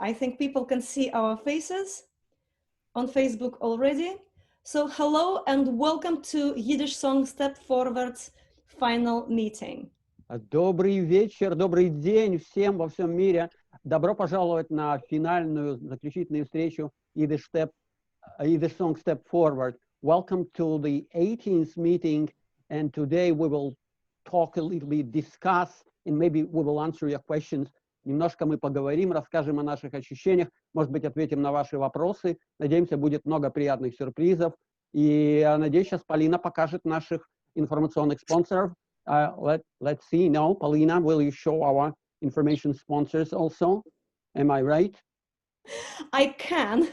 I think people can see our faces on Facebook already. So hello and welcome to Yiddish Song Step Forverts final meeting. Добрый вечер, добрый день всем во всем мире. Добро пожаловать на финальную, заключительную встречу Yiddish Song Step Forward. Welcome to the 18th meeting, and today we will talk a little bit, discuss, and maybe we will answer your questions. Немножко мы поговорим, расскажем о наших ощущениях, может быть, ответим на ваши вопросы. Надеемся, будет много приятных сюрпризов. И надеюсь, сейчас Полина покажет наших информационных спонсоров. Let's see now, Polina, will you show our information sponsors also? Am I right? I can.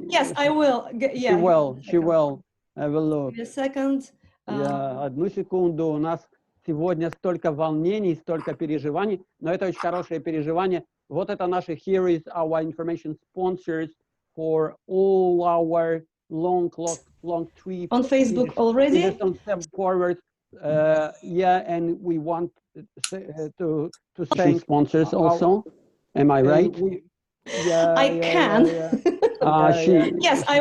Yes, I will. Yeah, she will. I will look. Give me a second. Одну секунду. У нас сегодня столько волнений, столько переживаний, но это очень хорошее переживание. Вот это наши, here is our information sponsors for all our long trip. On Facebook already. Step forward. Yeah, and we want to thank sponsors also. Am I right? I can. Yes, I.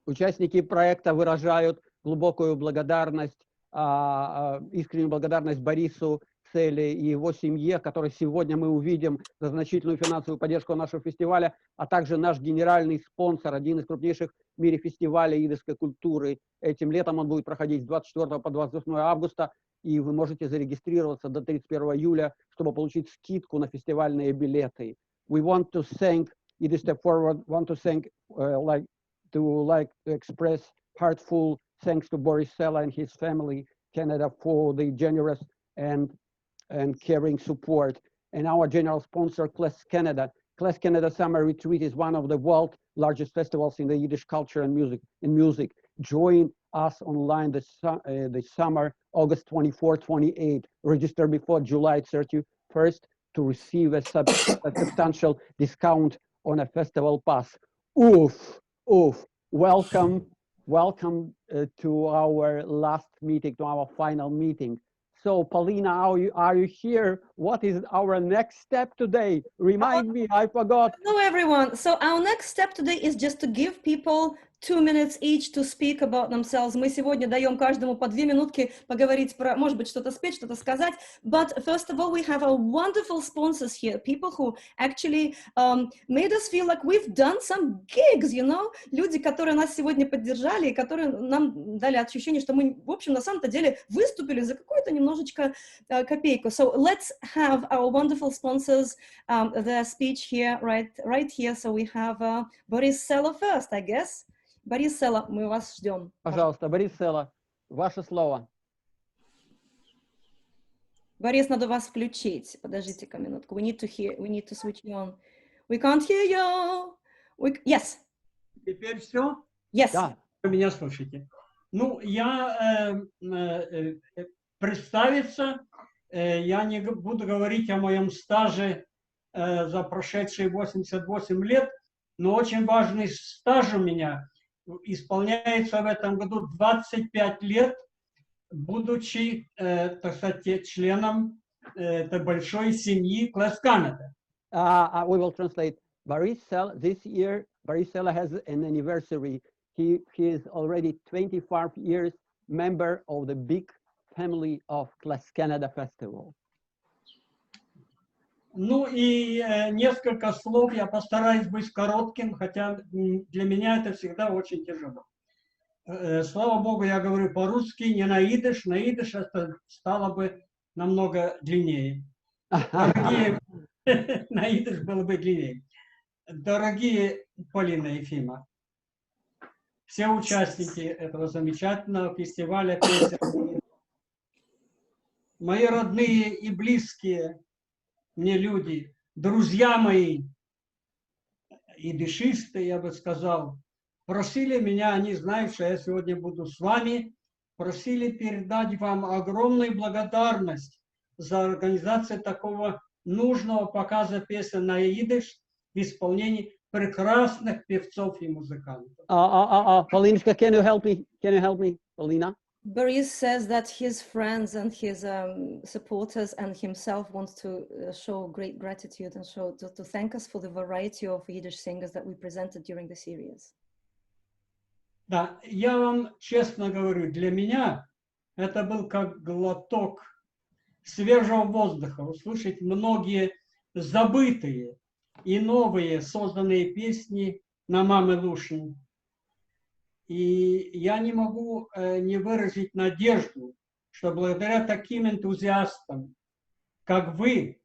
Участники проекта выражают глубокую благодарность, искреннюю благодарность Борису Цели и его семье, которой сегодня мы увидим за значительную финансовую поддержку нашего фестиваля, а также наш генеральный спонсор, один из крупнейших в мире фестивалей идышской культуры. Этим летом он будет проходить с 24 по 28 августа, и вы можете зарегистрироваться до 31 июля, чтобы получить скидку на фестивальные билеты. We want to thank Yiddish Step Forward, want to thank, to express heartful thanks to Boris Sela and his family, Canada, for the generous and caring support. And our general sponsor, Class Canada. Class Canada Summer Retreat is one of the world's largest festivals in the Yiddish culture and music. Join us online this summer, August 24-28. Register before July 31st to receive a substantial discount on a festival pass. Oof. Welcome to our last meeting, to our final meeting. So, Polina, are you here? What is our next step today? Remind me, I forgot. Hello, everyone. So our next step today is just to give people 2 minutes each to speak about themselves. Мы сегодня даем каждому по 2 минутки поговорить про, может быть, что-то спеть, что-то сказать. But first of all, we have our wonderful sponsors here, people who actually made us feel like we've done some gigs, you know? Люди, которые нас сегодня поддержали и которые нам дали ощущение, что мы, в общем, на самом-то деле выступили за какую-то немножечко копейку. So let's have our wonderful sponsors, their speech here, right here. So we have Boris Sela first, I guess. Борис Села, мы вас ждем. Пожалуйста, Борис Села, ваше слово. Борис, надо вас включить. Подождите-ка минутку. We need to switch you on. We can't hear you. Yes. Теперь все? Yes. Да. Вы меня слышите. Ну, я представиться, я не буду говорить о моем стаже за прошедшие 88 лет, но очень важный стаж у меня. Исполняется в этом году 25 лет, будучи, так сказать, членом этой большой семьи Class Canada. We will translate. Boris Sela, this year, Boris Sela has an anniversary. He is already 25 years member of the big family of Class Canada Festival. Ну и несколько слов, я постараюсь быть коротким, хотя для меня это всегда очень тяжело. Слава Богу, я говорю по-русски, не на идыш это стало бы намного длиннее. Дорогие, на идыш было бы длиннее. Дорогие Полина и Ефима, все участники этого замечательного фестиваля песен, мои родные и близкие мне люди, друзья мои, идышисты, я бы сказал, просили меня, они знают, что я сегодня буду с вами, просили передать вам огромную благодарность за организацию такого нужного показа песен на идыш в исполнении прекрасных певцов и музыкантов. Paulinka, can you help me? Can you help me, Polina? Boris says that his friends and his supporters and himself wants to show great gratitude and to thank us for the variety of Yiddish singers that we presented during the series. Да, я вам честно говорю, для меня это был как глоток свежего воздуха, услышать многие забытые и новые созданные песни на Мамы Лушин. И я не могу не выразить надежду, что благодаря таким энтузиастам, как вы,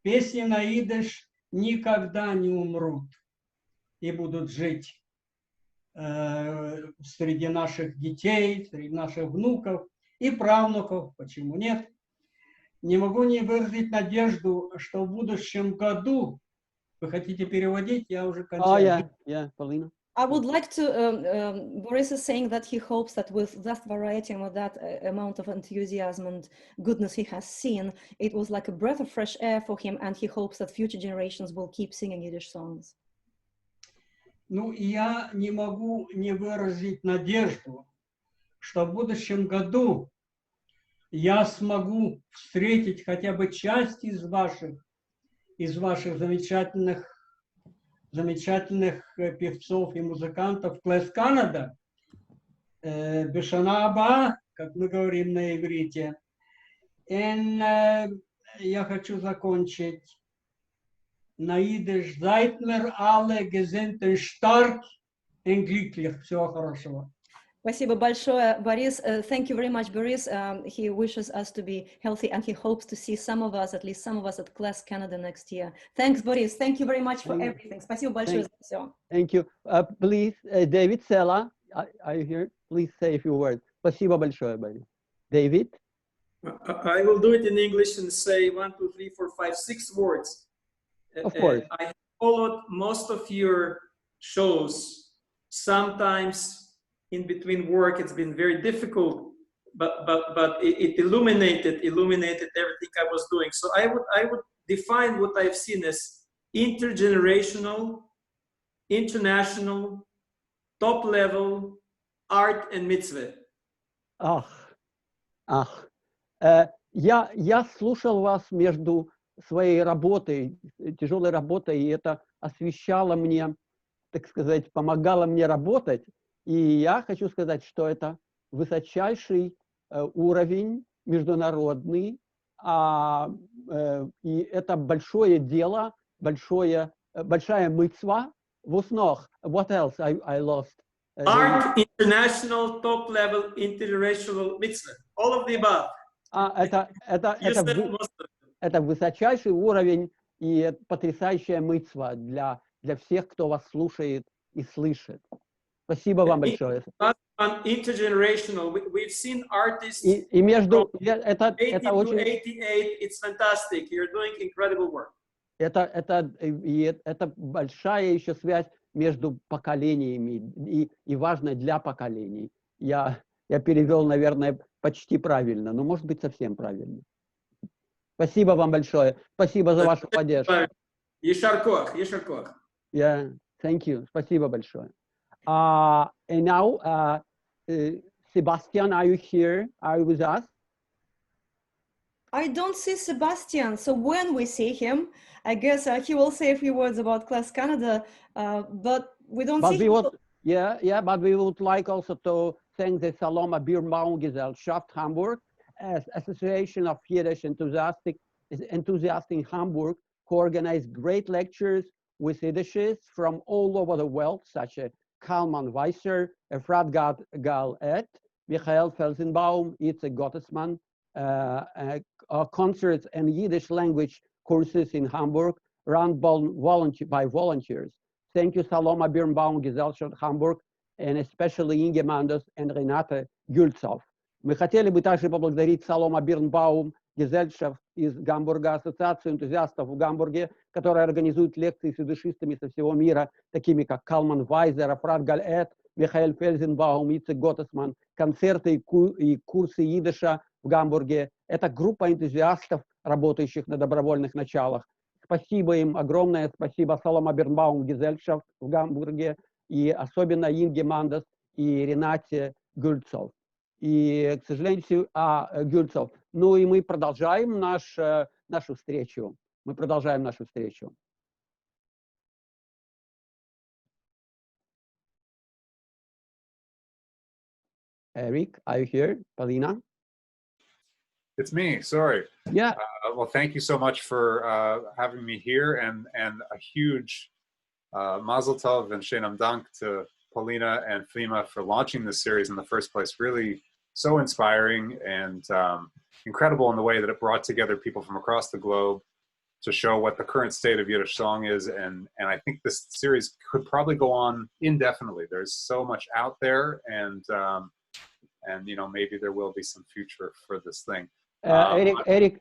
песни на идиш никогда не умрут и будут жить среди наших детей, среди наших внуков и правнуков, почему нет. Не могу не выразить надежду, что в будущем году, вы хотите переводить, я уже кончаю. Polina. I would like to, Boris is saying that he hopes that with that variety and with that amount of enthusiasm and goodness he has seen, it was like a breath of fresh air for him, and he hopes that future generations will keep singing Yiddish songs. Ну, я не могу не выразить надежду, что в будущем году я смогу встретить хотя бы часть из ваших замечательных певцов и музыкантов Класс Канада, Бешана Аба, как мы говорим на иврите. Я хочу закончить на идиш. Seid mir alle gesinnt und stark und glücklich. Всего хорошего. Спасибо большое, Boris. Thank you very much, Boris. He wishes us to be healthy, and he hopes to see some of us, at least some of us, at Class Canada next year. Thanks, Boris. Thank you very much for everything. Спасибо большое за все. Thank you. Please, David Sela, are you here? Please say a few words. Спасибо большое, Boris. David? I will do it in English and say 1, 2, 3, 4, 5, 6 words. Of course. I followed most of your shows. Sometimes in between work, it's been very difficult, but it illuminated everything I was doing. So I would define what I've seen as intergenerational, international, top level art and mitzvah. Я слушал вас между своей работой, тяжелой работой, и это освещало мне, так сказать, помогало мне работать. И я хочу сказать, что это высочайший уровень международный, и это большое дело, большая мицва. What else I lost? Art, international, top level, interracial mitzvah. All of the above. Это высочайший уровень и потрясающая мицва для всех, кто вас слушает и слышит. Спасибо вам большое. Intergenerational. We've seen artists. И между это 80 очень. to 88. It's fantastic. You're doing incredible work. Это большая еще связь между поколениями и важно для поколений. Я перевел, наверное, почти правильно, но может быть совсем правильно. Спасибо вам большое. Спасибо за вашу поддержку. Yeshar koach, yeshar koach. Yeah, thank you. Спасибо большое. And now, Sebastian, are you here? Are you with us? I don't see Sebastian, so when we see him, I guess he will say a few words about Class Canada, but we don't see him. But we would like also to thank the Saloma Birnbaum-Gesellschaft Hamburg, as Association of Yiddish enthusiasts in Hamburg, who organize great lectures with Yiddishists from all over the world, such as Kalman Weiser, Efrat Gal-Et, Michael Felsenbaum, Itze Gottesman, concerts and Yiddish language courses in Hamburg run by volunteers. Thank you, Saloma Birnbaum-Gesellschaft Hamburg, and especially Inge Manders and Renate Gülzow. Мы хотели бы также поблагодарить Салома Бирнбаум Gesellschaft из Гамбурга, ассоциацию энтузиастов в Гамбурге, которая организует лекции с идышистами со всего мира, такими как Калман Вайзер, Афрат Галь-Эт, Михаил Фельзенбаум, Ицек Готтесман, концерты и курсы идыша в Гамбурге. Это группа энтузиастов, работающих на добровольных началах. Спасибо им, огромное спасибо Салома Бирнбаум Gesellschaft в Гамбурге, и особенно Инге Мандес и Ренате Гюльцов. и, к сожалению, Гюльцов. Ну и мы продолжаем нашу встречу. Мы продолжаем нашу встречу. Eric, are you here? Polina? It's me, sorry. Yeah. Well, thank you so much for having me here, and a huge mazel tov and shenam dank to Polina and Fima for launching this series in the first place. Really so inspiring and incredible in the way that it brought together people from across the globe to show what the current state of Yiddish song is. And I think this series could probably go on indefinitely. There's so much out there, and you know, maybe there will be some future for this thing. Эрик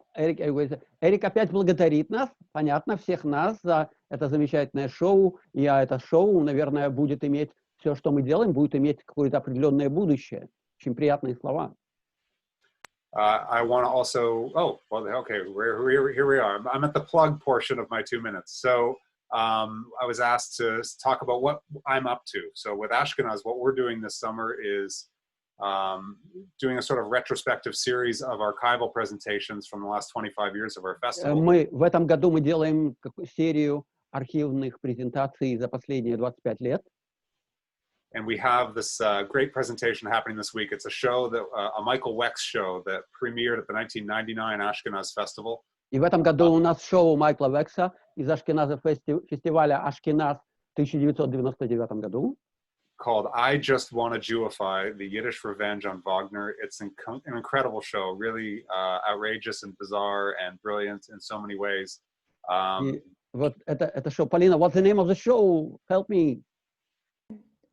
опять благодарит нас, понятно, всех нас за это замечательное шоу. И это шоу, наверное, будет иметь, все, что мы делаем, будет иметь какое-то определенное будущее. Очень приятные слова. I want to also, okay, here we are. I'm at the plug portion of my 2 minutes. So I was asked to talk about what I'm up to. So with Ashkenaz, what we're doing this summer is doing a sort of retrospective series of archival presentations from the last 25 years of our festival. В этом году мы делаем серию архивных презентаций за последние 25 лет. And we have this great presentation happening this week. It's a show, a Michael Wex show that premiered at the 1999 Ashkenaz Festival. И в этом году у нас шоу Майкла Векса из фестиваля Ашкеназ в 1999 году. Called I Just Want to Jewify, the Yiddish Revenge on Wagner. It's an incredible show, really outrageous and bizarre and brilliant in so many ways. Вот это шоу. Polina, what's the name of the show? Help me.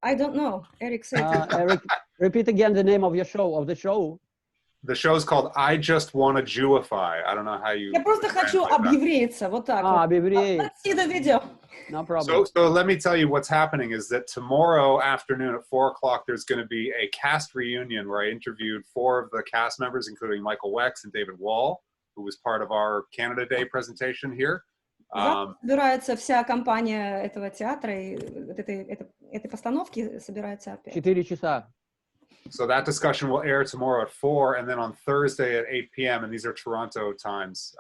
I don't know. Eric said. Eric, repeat again the name of the show. The show is called I Just Want to Jewify. I don't know how you... Я просто хочу объевреиться, вот так. Объевреить. Let's see the video. No problem. So let me tell you what's happening is that tomorrow afternoon at 4 o'clock, there's going to be a cast reunion where I interviewed 4 of the cast members, including Michael Wex and David Wall, who was part of our Canada Day presentation here. Собирается вся компания этого театра и этой постановки собирается опять. 4 часа. So that discussion will air tomorrow at 4, and then on Thursday at 8 p.m., and these are Toronto times,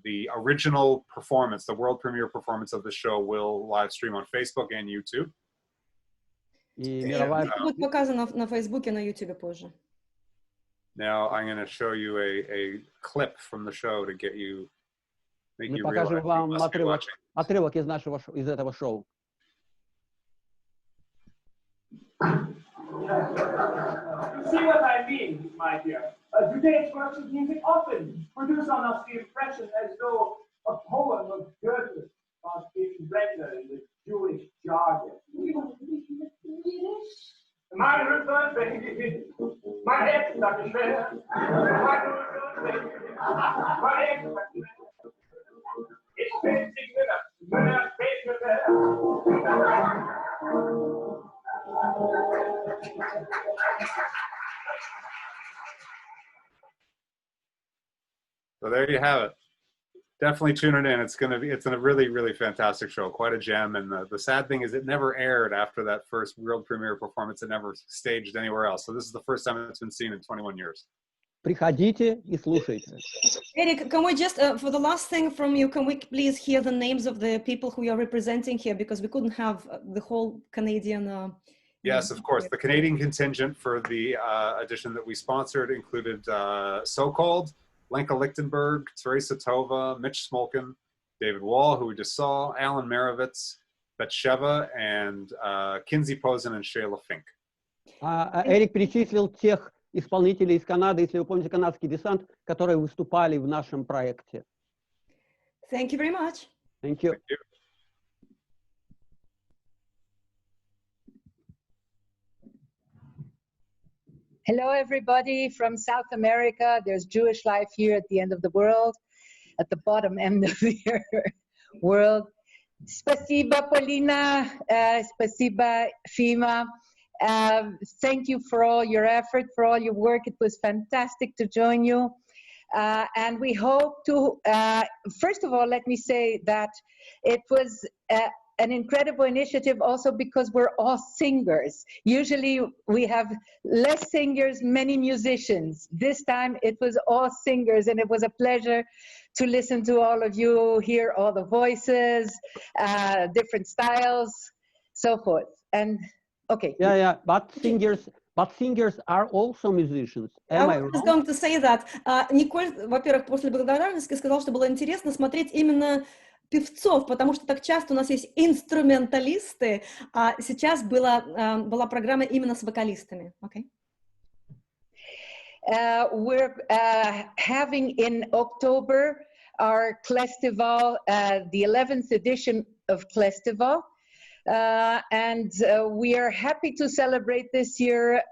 the original performance, the world premiere performance of the show will live stream on Facebook and YouTube. Будет показано на Фейсбуке, на Ютубе позже. Now I'm going to show you a clip from the show to get you... Мы покажем вам отрывок из этого шоу. You see what I mean, my dear? Today's worship music often produces on us the impression as though a poem of Goethe was being rendered in the Jewish jargon. My return, baby. My head stuck in there. My return, baby. My head stuck in there. It's basic minutes. So there you have it. Definitely tune it in. It's a really, really fantastic show. Quite a gem. And the sad thing is it never aired after that first world premiere performance. It never staged anywhere else. So this is the first time it's been seen in 21 years. Приходите и слушайте. Eric, can we just, for the last thing from you, can we please hear the names of the people who you are representing here? Because we couldn't have the whole Canadian... Yes, of course. The Canadian contingent for the edition that we sponsored included So-Called, Lenka Lichtenberg, Teresa Tova, Mitch Smolkin, David Wall, who we just saw, Alan Marovitz, Betsheva, and Kinsey Posen and Shayla Fink. Эрик перечислил тех исполнителей из Канады, если вы помните канадский десант, которые выступали в нашем проекте. Thank you very much. Thank you. Thank you. Hello, everybody from South America. There's Jewish life here at the end of the world, at the bottom end of the world. Spasiba, Polina. Spasiba, Fima. Thank you for all your effort, for all your work. It was fantastic to join you. And we hope to, first of all, let me say that it was an incredible initiative also because we're all singers. Usually we have less singers, many musicians. This time it was all singers, and it was a pleasure to listen to all of you, hear all the voices, different styles, so forth. And okay. Yeah, but singers are also musicians. Am I I was wrong? going to say that. Николь, во-первых, после благодарности сказал, что было интересно смотреть именно певцов, потому что так часто у нас есть инструменталисты, а сейчас была программа именно с вокалистами. Okay? We're having in October our Klestival, the 11th edition of Klestival. And we are happy to celebrate this year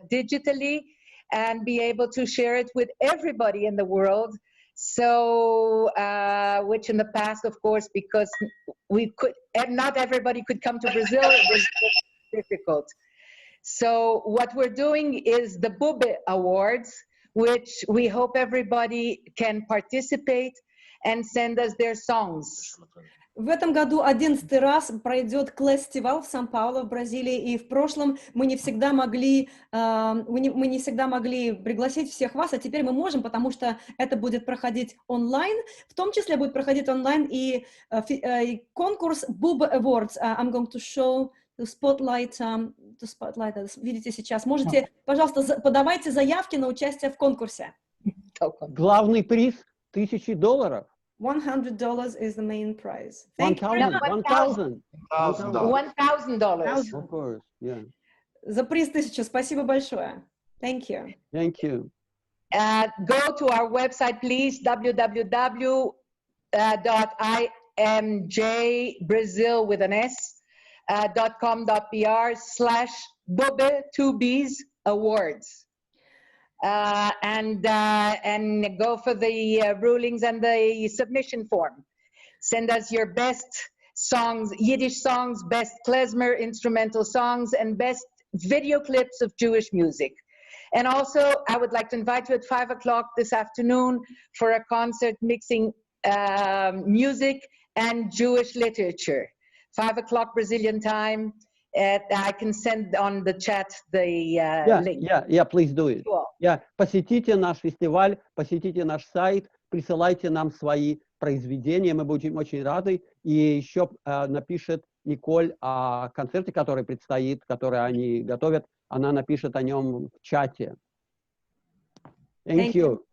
digitally and be able to share it with everybody in the world. So, which in the past, of course, because not everybody could come to Brazil, it was difficult. So what we're doing is the Bube Awards, which we hope everybody can participate and send us their songs. В этом году 11-й раз пройдет Клестивал в Сан-Паулу, в Бразилии, и в прошлом мы не всегда могли пригласить всех вас, а теперь мы можем, потому что это будет проходить онлайн, в том числе будет проходить онлайн и конкурс Bube Awards. I'm going to show the spotlight, видите сейчас. Можете, пожалуйста, подавайте заявки на участие в конкурсе. Главный приз $1000. $100 is the main prize. $1,000. Of course, yeah. За приз 1000. Спасибо большое. Thank you. Thank you. Go to our website, please, www.imjbrazil with an S, .com.br/Bube 2Bs Awards. And go for the rulings and the submission form. Send us your best songs, Yiddish songs, best klezmer instrumental songs, and best video clips of Jewish music. And also, I would like to invite you at 5 o'clock this afternoon for a concert mixing music and Jewish literature. 5 o'clock Brazilian time. I can send on the chat the link. Yeah, please do it. Посетите наш фестиваль, посетите наш сайт, присылайте нам свои произведения, мы будем очень рады. И еще напишет Николь о концерте, который предстоит, который они готовят, она напишет о нем в чате. Thank you.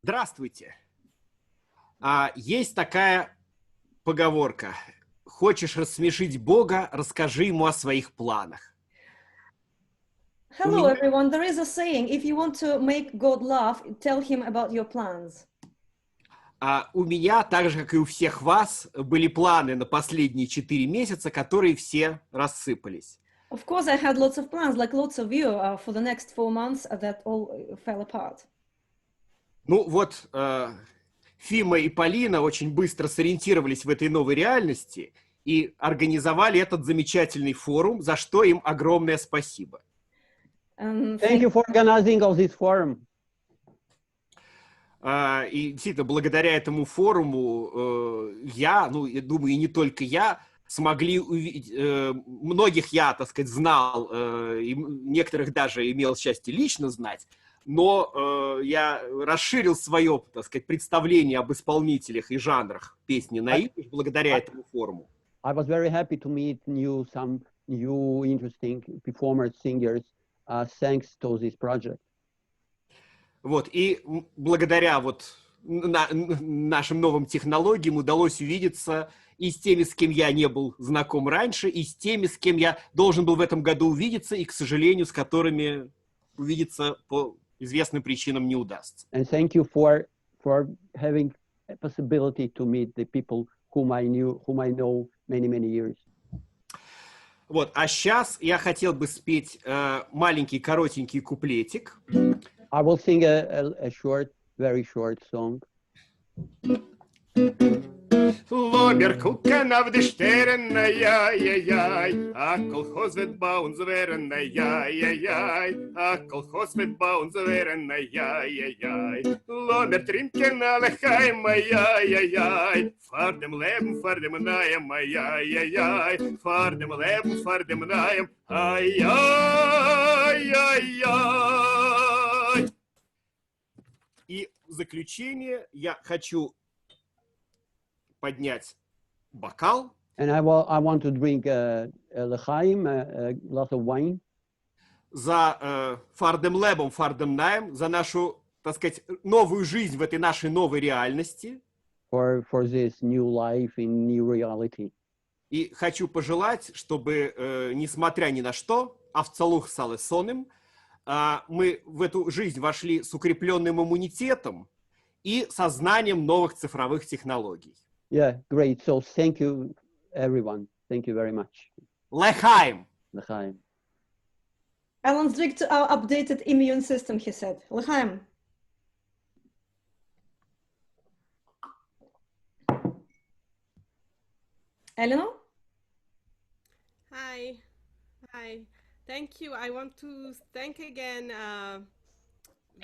Здравствуйте. Есть такая поговорка: хочешь рассмешить Бога, расскажи ему о своих планах. Hello everyone, there is a saying, if you want to make God laugh, tell him about your plans. У меня, так же, как и у всех вас, были планы на последние 4 месяца, которые все рассыпались. Of course, I had lots of plans, like lots of you, for the next 4 months that all fell apart. Ну вот, Фима и Полина очень быстро сориентировались в этой новой реальности и организовали этот замечательный форум, за что им огромное спасибо. Thank you for organizing all this forum. И действительно, благодаря этому форуму я, я думаю, и не только я, смогли увидеть, многих я, так сказать, знал, и некоторых даже имел счастье лично знать, но я расширил свое, так сказать, представление об исполнителях и жанрах песни на идиш благодаря этому форуму. I was very happy to meet some new interesting performers, singers, thanks to this project. Вот, и благодаря нашим новым технологиям удалось увидеться и с теми, с кем я не был знаком раньше, и с теми, с кем я должен был в этом году увидеться, и, к сожалению, с которыми увидеться по известным причинам не удастся. And thank you for having a possibility to meet the people whom I know many years. Вот, а сейчас я хотел бы спеть маленький коротенький куплетик. I will sing a short, very short song. Ломер кукен auf die Sterne, ja, ja, ja. A kolchos wird bei uns werden, ja, ja, ja. A kolchos wird bei uns werden, ja, ja, ja. Lomер trinken alle heim, ja, ja, ja. Fahr dem Leben, fahr dem Naim, ja, ja, ja. Fahr dem Leben, fahr dem Naim, ay, ay, ay, ay. И в заключение я хочу поднять бокал. And I want to drink l'chaim, a glass of wine. За Фардем Лебом, Фардем Наем, за нашу, так сказать, новую жизнь в этой нашей новой реальности. For this new life in new reality. И хочу пожелать, чтобы, несмотря ни на что, авцалух салесоным, мы в эту жизнь вошли с укрепленным иммунитетом и сознанием новых цифровых технологий. Yeah, great. So thank you, everyone. Thank you very much. L'chaim. L'chaim. Alan's strict updated immune system, he said. L'chaim. Eleanor? Hi. Hi. Thank you. I want to thank again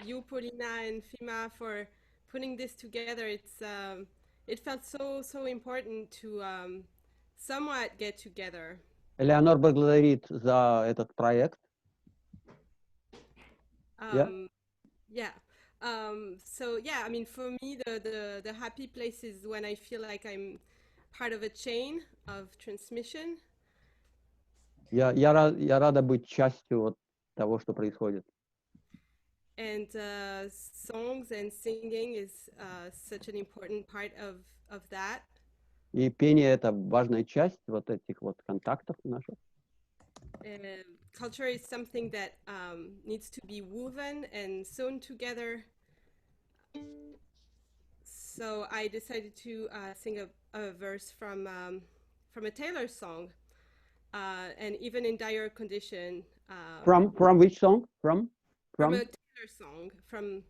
you, Polina and Fima, for putting this together. It felt so important to somewhat get together. Элеонор благодарит за этот проект. Yeah. So yeah, I mean, for me, the happy place is when I feel like I'm part of a chain of transmission. Я рада быть частью вот того, что происходит. And songs and singing is such an important part of that. И пение — это важная часть вот этих вот контактов наших. Culture is something that needs to be woven and sewn together. So I decided to sing a verse from a Taylor song, and even in dire condition. From which song? From a Taylor song, from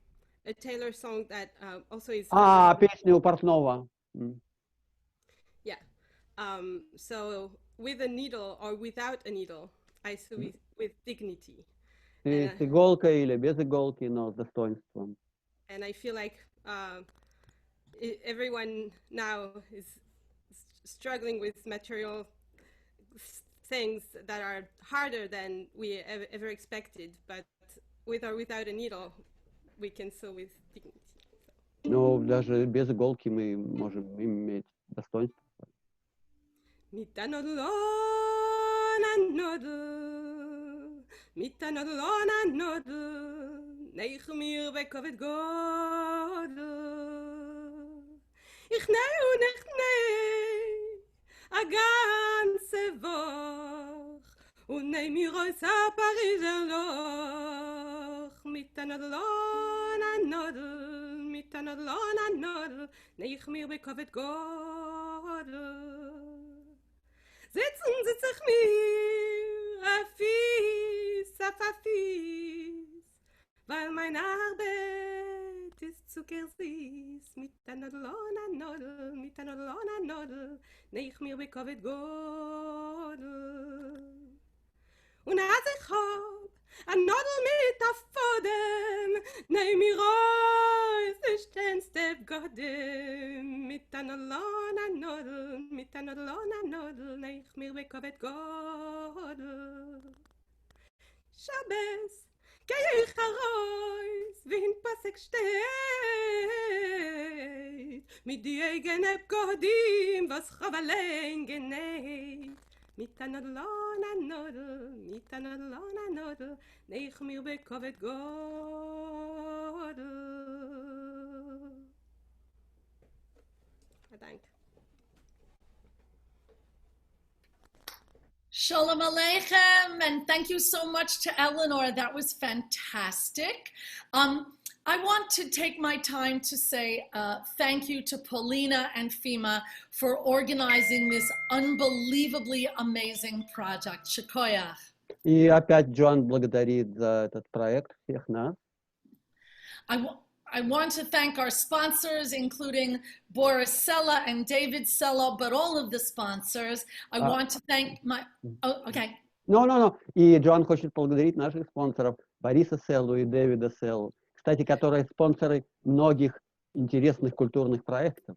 a Taylor song that also is. Песню Портнова. Yeah. So with a needle or without a needle, I sew with dignity. С иголкой или без иголки, но с достоинством. And I feel like everyone now is struggling with material things that are harder than we ever expected, but with or without a needle, we can sew with dignity. Но даже без иголки мы можем иметь достоинство. Mit a noddle on a noddle, mit a noddle on a noddle, neich mir weg auf et godel. Ich nei und ich nei, a ganze Woch, und nei mir aus a Pariser Loch. Mit a noddle on a noddle, mit a noddle on a noddle, neich mir weg auf et godel. Sitzen sitz ich mir a Fies, weil mein Arbeit ist zuckersüß. Mit a noddle on a noddle, mit a noddle on a noddle, neich mir bekovet godel. Und als ich hab a noddle mit a Fodem, neih mir raus, ich step godem. Mit a noddle on a noddle, mit a noddle on a noddle, neich mir bekovet godel. Shabbos, geh ich heraus, wie in Pasek steht, mit die eigene Godim, was ich allein genäht. Mit a noddle on a noddle, mit a noddle on a noddle, neich mir bekovet godel. Danke. Shalom Aleichem, and thank you so much to Eleanor. That was fantastic. I want to take my time to say thank you to Polina and Fima for organizing this unbelievably amazing project. Shikoyach. И опять Джон благодарит за этот проект всех нас. I I want to thank our sponsors, including Boris Sella and David Sella, but all of the sponsors. I want to thank my... Oh, okay. No. И Джоан хочет поблагодарить наших спонсоров Бориса Селлу и Дэвида Селлу, кстати, которые спонсоры многих интересных культурных проектов.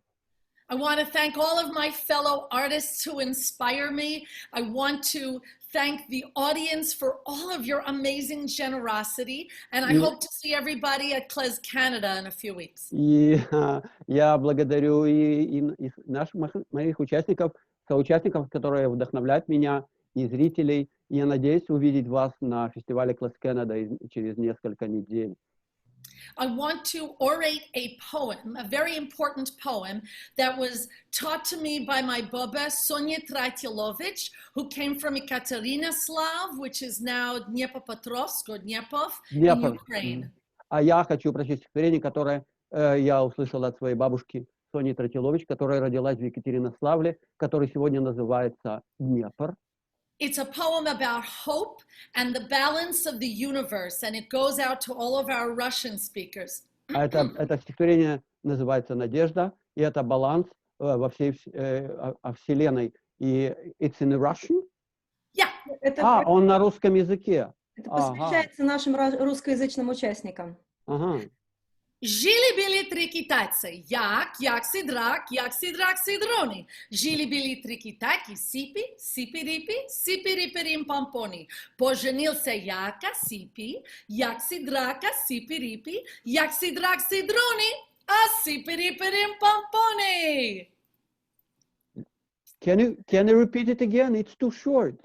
I want to thank all of my fellow artists who inspire me. I want to thank the audience for all of your amazing generosity. And I hope to see everybody at CLES Canada in a few weeks. И я благодарю и моих участников, соучастников, которые вдохновляют меня, и зрителей. И я надеюсь увидеть вас на фестивале CLES Canada через несколько недель. I want to orate a poem, a very important poem that was taught to me by my Baba, Sonia Tratilovich, who came from Ekaterinoslav, which is now Dnepropetrovsk or Dnepov in Ukraine. А я хочу прочесть стихотворение, которое я услышал от своей бабушки Сони Тратилович, которая родилась в Екатеринославле, который сегодня называется Днепр. It's a poem about hope and the balance of the universe, and it goes out to all of our Russian speakers. Это стихотворение называется «Надежда», и это баланс во всей Вселенной. И it's in Russian? Yeah. Он на русском языке. Это посвящается нашим русскоязычным участникам. Жили-были три китайца, як сидрак, сидрони. Жили-были три китайки, сипи, сипи-рипи, сипи-рипи-рим-помпони. Поженился яка, сипи, як сидрака, сипи-рипи, як сидрак, сидрони, а сипи-рипи-рим-помпони. Can you repeat it again? It's too short.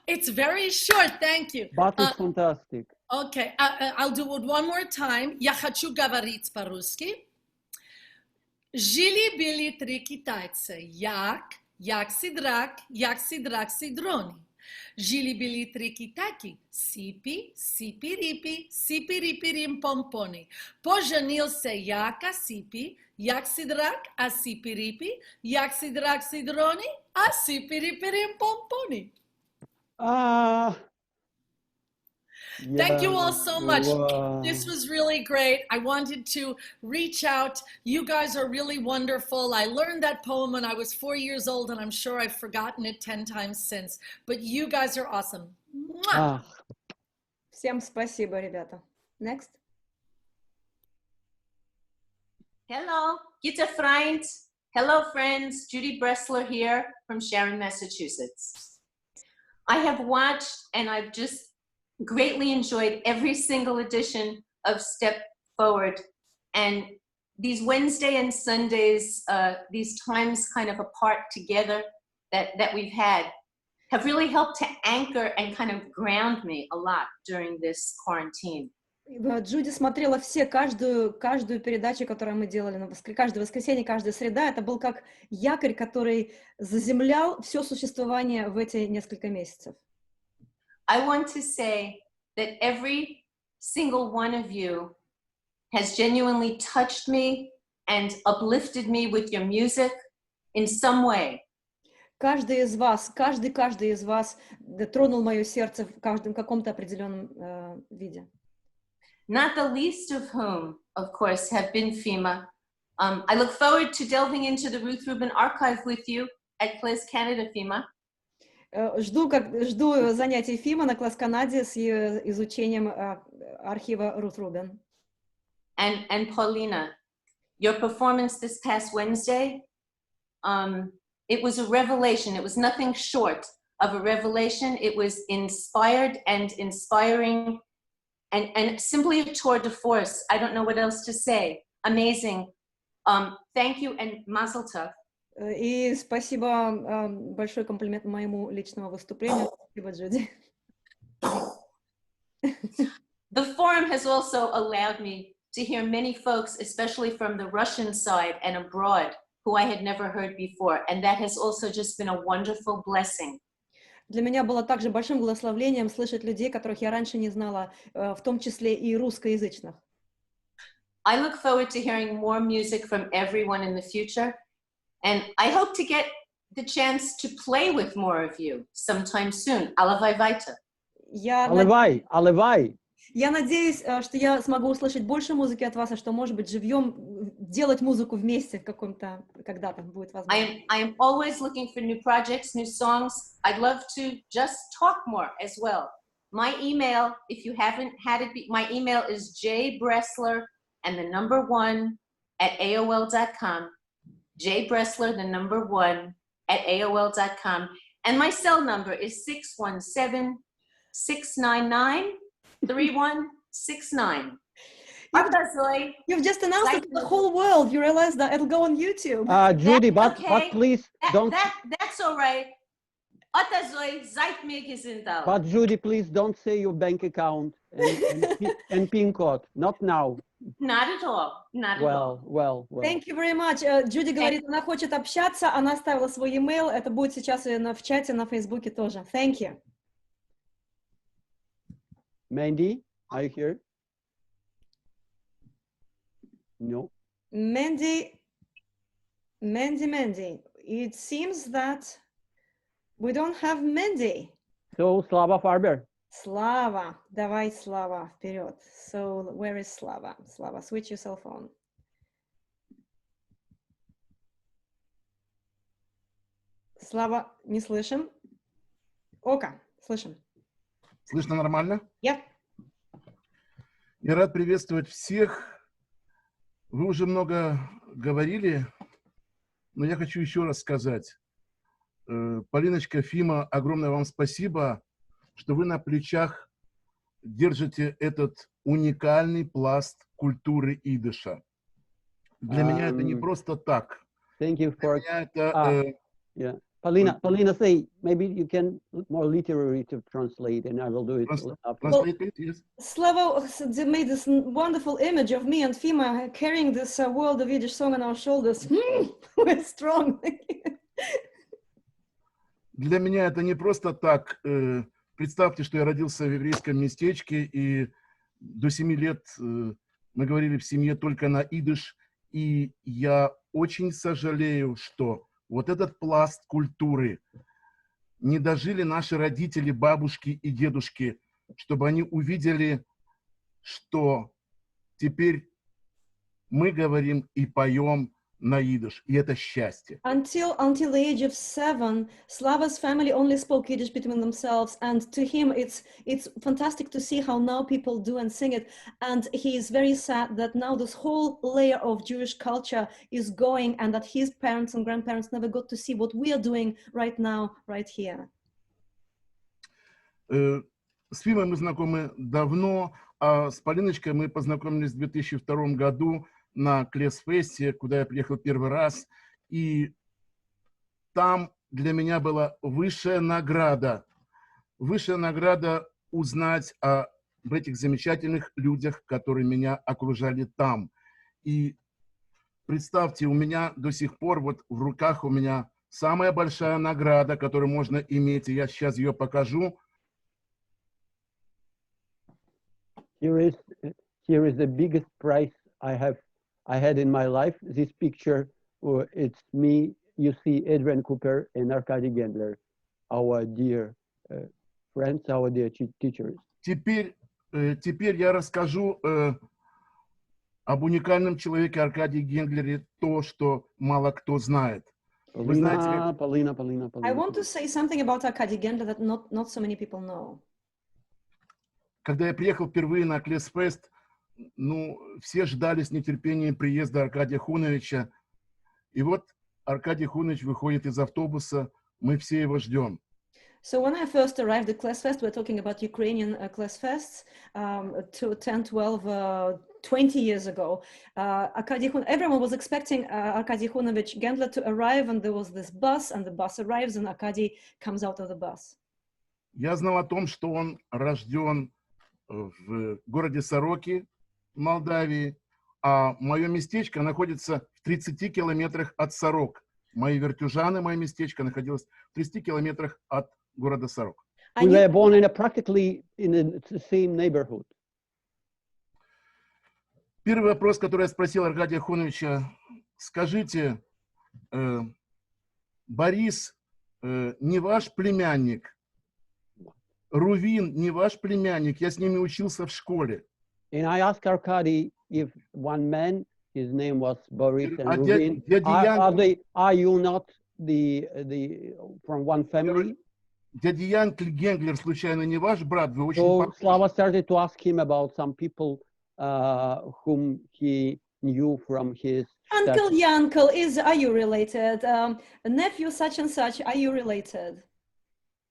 It's very short, thank you. But it's fantastic. Okay, I'll do it one more time. Я хочу говорить по-русски. Жили-были три китайца, як сидрак, сидрони. Жили-были три китайки, сипи, сипи-рипи, сипи-рипи-рим-помпони. Поженился яка, сипи, як сидрак, а сипи-рипи, як сидрак, сидрони, а сипи-рипи-рим-помпони. Thank you all so much. Wow. This was really great. I wanted to reach out. You guys are really wonderful. I learned that poem when I was 4 years old, and I'm sure I've forgotten it 10 times since. But you guys are awesome. Всем спасибо, ребята. Next. Hello, Gita Freund. Hello, friends. Judy Bressler here from Sharon, Massachusetts. I have watched and I've just greatly enjoyed every single edition of Step Forward, and these Wednesday and Sundays, these times kind of apart together that we've had have really helped to anchor and kind of ground me a lot during this quarantine. Джуди смотрела каждую передачу, которую мы делали каждое воскресенье, каждая среда. Это был как якорь, который заземлял все существование в эти несколько месяцев. I want to say that every single one of you has genuinely touched me and uplifted me with your music in some way. Каждый из вас тронул мое сердце в каком-то определенном виде. Not the least of whom, of course, have been FEMA. I look forward to delving into the Ruth Rubin archive with you at CLES Canada, FEMA. Жду занятий ФИМа на CLES Канаде с изучением архива Ruth Rubin. And Polina, your performance this past Wednesday, it was a revelation. It was nothing short of a revelation. It was inspired and inspiring and simply a tour de force. I don't know what else to say. Amazing. Thank you and mazel tov. И спасибо, большой комплимент моему личному выступлению. Спасибо, Джуди. The forum has also allowed me to hear many folks, especially from the Russian side and abroad, who I had never heard before, and that has also just been a wonderful blessing. Для меня было также большим благословением слышать людей, которых я раньше не знала, в том числе и русскоязычных. I look forward to hearing more music from everyone in the future. And I hope to get the chance to play with more of you sometime soon. Alavai Vaita. Alavai. Я надеюсь, что я смогу услышать больше музыки от вас, и что, может быть, живьем делать музыку вместе в каком-то, когда-то будет возможно. I am always looking for new projects, new songs. I'd love to just talk more as well. My email, if you haven't had it, my email is jbressler and the number 1 at AOL.com. jbressler, the number 1 at AOL.com. And my cell number is 617-699-3169. You've just announced it to the whole world. You realize that it'll go on YouTube. Judy, but okay. please don't. That's all right. But Judy, please don't say your bank account and PIN code. Not now. Not at all. Not at all. Well. Thank you very much. Judy говорит, она хочет общаться, она оставила свой email, это будет сейчас и в чате на Фейсбуке тоже. Thank you. Mandy, are you here? No. Mandy, it seems that we don't have Mandy. So, Slava Farber. Slava, давай, Slava, вперед. So, where is Slava? Slava, switch your cell phone. Slava, не слышим. Ока, слышим. Слышно нормально? Yeah. Я рад приветствовать всех. Вы уже много говорили, но я хочу еще раз сказать. Полиночка, Фима, огромное вам спасибо, что вы на плечах держите этот уникальный пласт культуры идыша. Для меня это не просто так. Thank you for... Для меня это... Yeah. Polina, say, maybe you can more literary to translate, and I will do it after. Translate it, yes. Slava made this wonderful image of me and Fima carrying this world of Yiddish song on our shoulders. We're strong. Для меня это не просто так. Представьте, что я родился в еврейском местечке, и до 7 лет мы говорили в семье только на идыш, и я очень сожалею, что вот этот пласт культуры не дожили наши родители, бабушки и дедушки, чтобы они увидели, что теперь мы говорим и поем на идыш, и это счастье. Until the age of 7, Slava's family only spoke Yiddish between themselves, and to him it's fantastic to see how now people do and sing it, and he is very sad that now this whole layer of Jewish culture is going, and that his parents and grandparents never got to see what we are doing right now, right here. С Фимой мы знакомы давно, а с Полиночкой мы познакомились в 2002 году на Клесс-фесте, куда я приехал первый раз, и там для меня была высшая награда узнать об этих замечательных людях, которые меня окружали там. И представьте, у меня до сих пор вот в руках у меня самая большая награда, которую можно иметь, и я сейчас ее покажу. Here is the biggest prize I had in my life. This picture, it's me. You see Adrian Cooper and Arkady Gendler, our dear friends, our dear teachers. Теперь я расскажу об уникальном человеке Аркадии Гендлере то, что мало кто знает. Вы знаете, Polina. I want to say something about Arkady Gendler that not so many people know. Когда я приехал впервые на Клесс-фест, все ждали с нетерпением приезда Аркадия Хуновича. И вот Аркадий Хунович выходит из автобуса, мы все его ждем. So when I first arrived at Klessfest, we're talking about Ukrainian Klessfests, 10, 12, 20 years ago. Everyone was expecting Arkady Hunovich Gendler to arrive, and there was this bus, and the bus arrives, and Arkady comes out of the bus. Я знал о том, что он рожден в городе Сороки, в Молдавии, а мое местечко находится в 30 километрах от Сорок. Мои вертюжаны, мое местечко находилось в 30 километрах от города Сорок. We were born practically in the same neighborhood. Первый вопрос, который я спросил Аркадия Хуновича: скажите, Борис не ваш племянник? Рувин не ваш племянник, я с ними учился в школе. And I asked Arkady if one man, his name was Boris and А Rubin, дядя are you not from one family? Дядя Янкель Генглер, случайно не ваш брат? Вы очень So похожи. Slava started to ask him about some people whom he knew from his Uncle Yankel, are you related? Nephew such and such, are you related?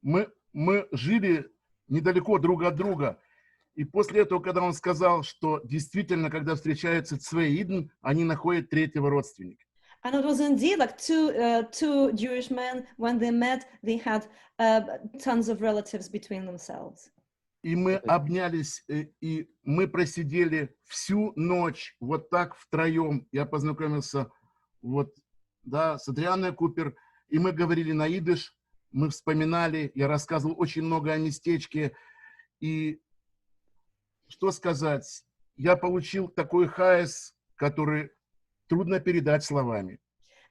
Мы жили недалеко друг от друга. И после этого, когда он сказал, что действительно, когда встречаются цвеидн, они находят третьего родственника. And it was indeed like two Jewish men, when they met, they had tons of relatives between themselves. И мы обнялись, и мы просидели всю ночь вот так втроем. Я познакомился с Адрианой Купер, и мы говорили на идиш, мы вспоминали, я рассказывал очень много о местечке. И что сказать, я получил такой хайс, который трудно передать словами.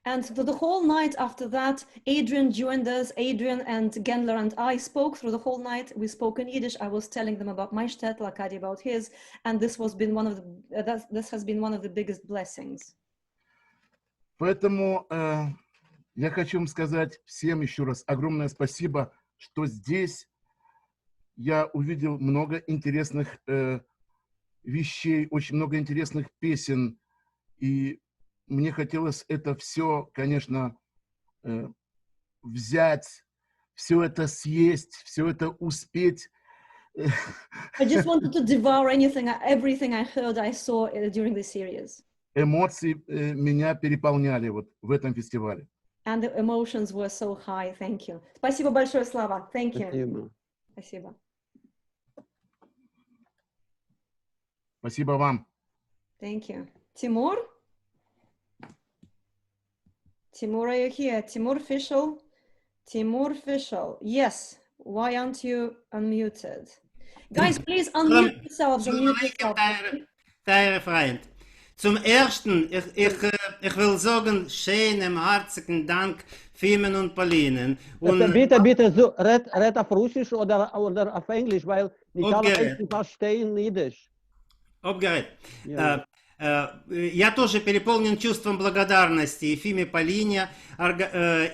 And the whole night after that, Adrian joined us. Adrian and Gendler and I spoke through the whole night. We spoke in Yiddish. I was telling them about my shtetl, Arkady about his, and this has been one of the biggest blessings. Поэтому я хочу вам сказать всем еще раз огромное спасибо, что здесь я увидел много интересных вещей, очень много интересных песен, и мне хотелось это все, конечно, взять, все это съесть, все это успеть. I just wanted to devour everything I heard, I saw during the series. Эмоции меня переполняли в этом фестивале. And the emotions were so high. Thank you. Спасибо большое, Slava. Thank you. Спасибо. Спасибо вам. Thank you. Timur? Timur, are you here? Timur Fischl? Timur Fischl. Yes. Why aren't you unmuted? Guys, please unmute yourselves. Freund. Zum Ersten, ich will sagen, schönen, herzlichen Dank, Fimen und Polinen. Bitte, red auf Russisch oder auf Englisch, weil nicht alle Menschen verstehen Yiddish. Обгорит. Я тоже переполнен чувством благодарности и Фиме, Полине,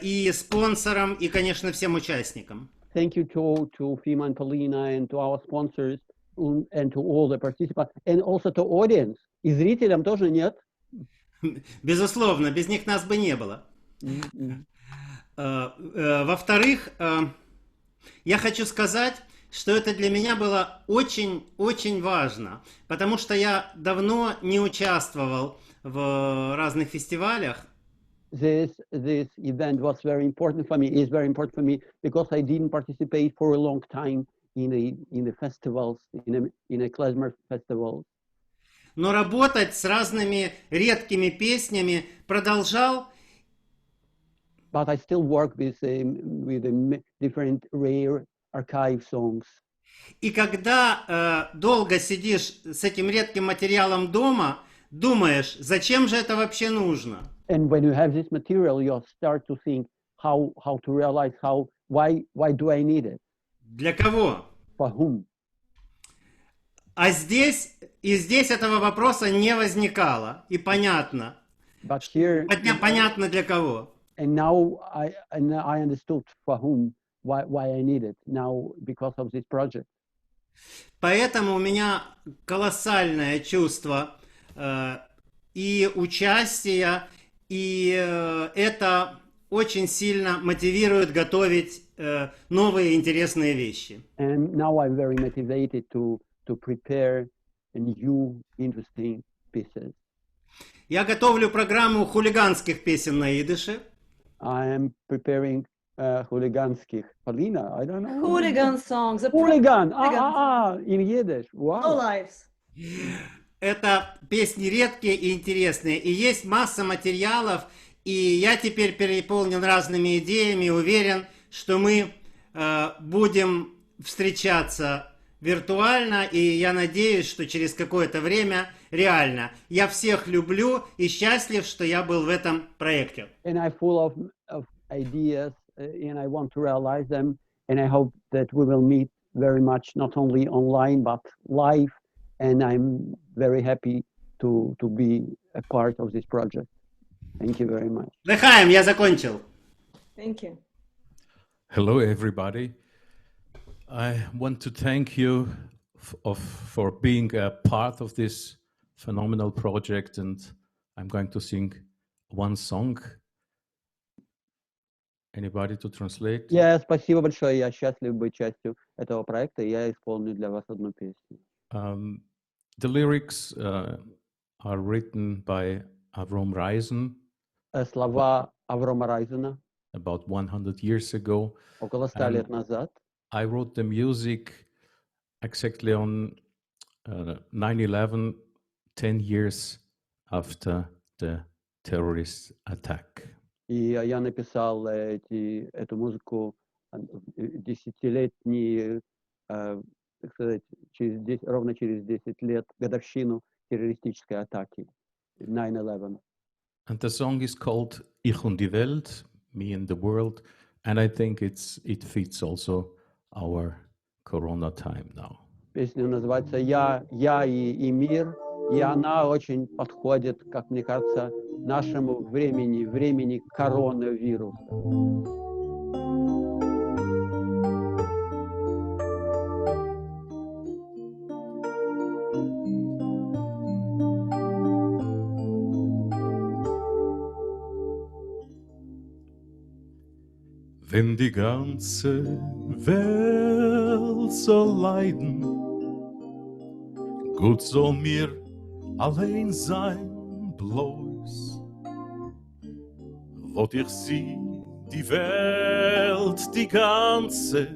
и спонсорам, и, конечно, всем участникам. Thank you to Fima and Polina and to our sponsors and to all the participants and also to audience. И зрителям тоже нет? Безусловно, без них нас бы не было. Во-вторых, я хочу сказать, что это для меня было очень-очень важно, потому что я давно не участвовал в разных фестивалях. This event was very important for me, is very important for me, because I didn't participate for a long time in the festivals, in a klezmer festivals. Но работать с разными редкими песнями продолжал. But I still work with different rare archive songs. И когда долго сидишь с этим редким материалом дома, думаешь, зачем же это вообще нужно? And when you have this material, you start to think how to realize why do I need it? Для кого? For whom? А здесь этого вопроса не возникало, и понятно. But here, понятно для кого. And now I understood for whom, why I need it now because of this project. Поэтому у меня колоссальное чувство и участия, и это очень сильно мотивирует готовить новые интересные вещи. And now I'm very motivated to prepare new interesting pieces. Я готовлю программу хулиганских песен на идыше. I am preparing хулиганских. Polina, I don't know. Hooligan songs. Hooligan. In Yiddish. Wow. All lives. Это песни редкие и интересные. И есть масса материалов. И я теперь переполнен разными идеями. Уверен, что мы будем встречаться виртуально. И я надеюсь, что через какое-то время реально. Я всех люблю и счастлив, что я был в этом проекте. And I'm full of ideas, and I want to realize them, and I hope that we will meet very much, not only online, but live. And I'm very happy to be a part of this project. Thank you very much. Лехаем, я закончил. Thank you. Hello, everybody. I want to thank you for being a part of this phenomenal project, and I'm going to sing one song. Anybody to translate? Yeah, спасибо большое. Я счастлив быть частью этого проекта. Я исполню для вас одну песню. The lyrics are written by Avrom Reisen. Слова Аврома Райзена. About 100 years ago. Около 100 лет назад. I wrote the music exactly on 9/11, 10 years after the terrorist attack. И я написал эту музыку десятилетние, так сказать, ровно через 10 лет, годовщину террористической атаки, 9/11. And the song is called Ich und die Welt, Me and the World, and I think it fits also our Corona time now. Песня называется «Я и мир», и она очень подходит, как мне кажется, нашему времени коронавируса. Wenn die ganze Welt soll leiden, gut soll mir allein sein bloß. Wollt ich sie, die Welt, die ganze,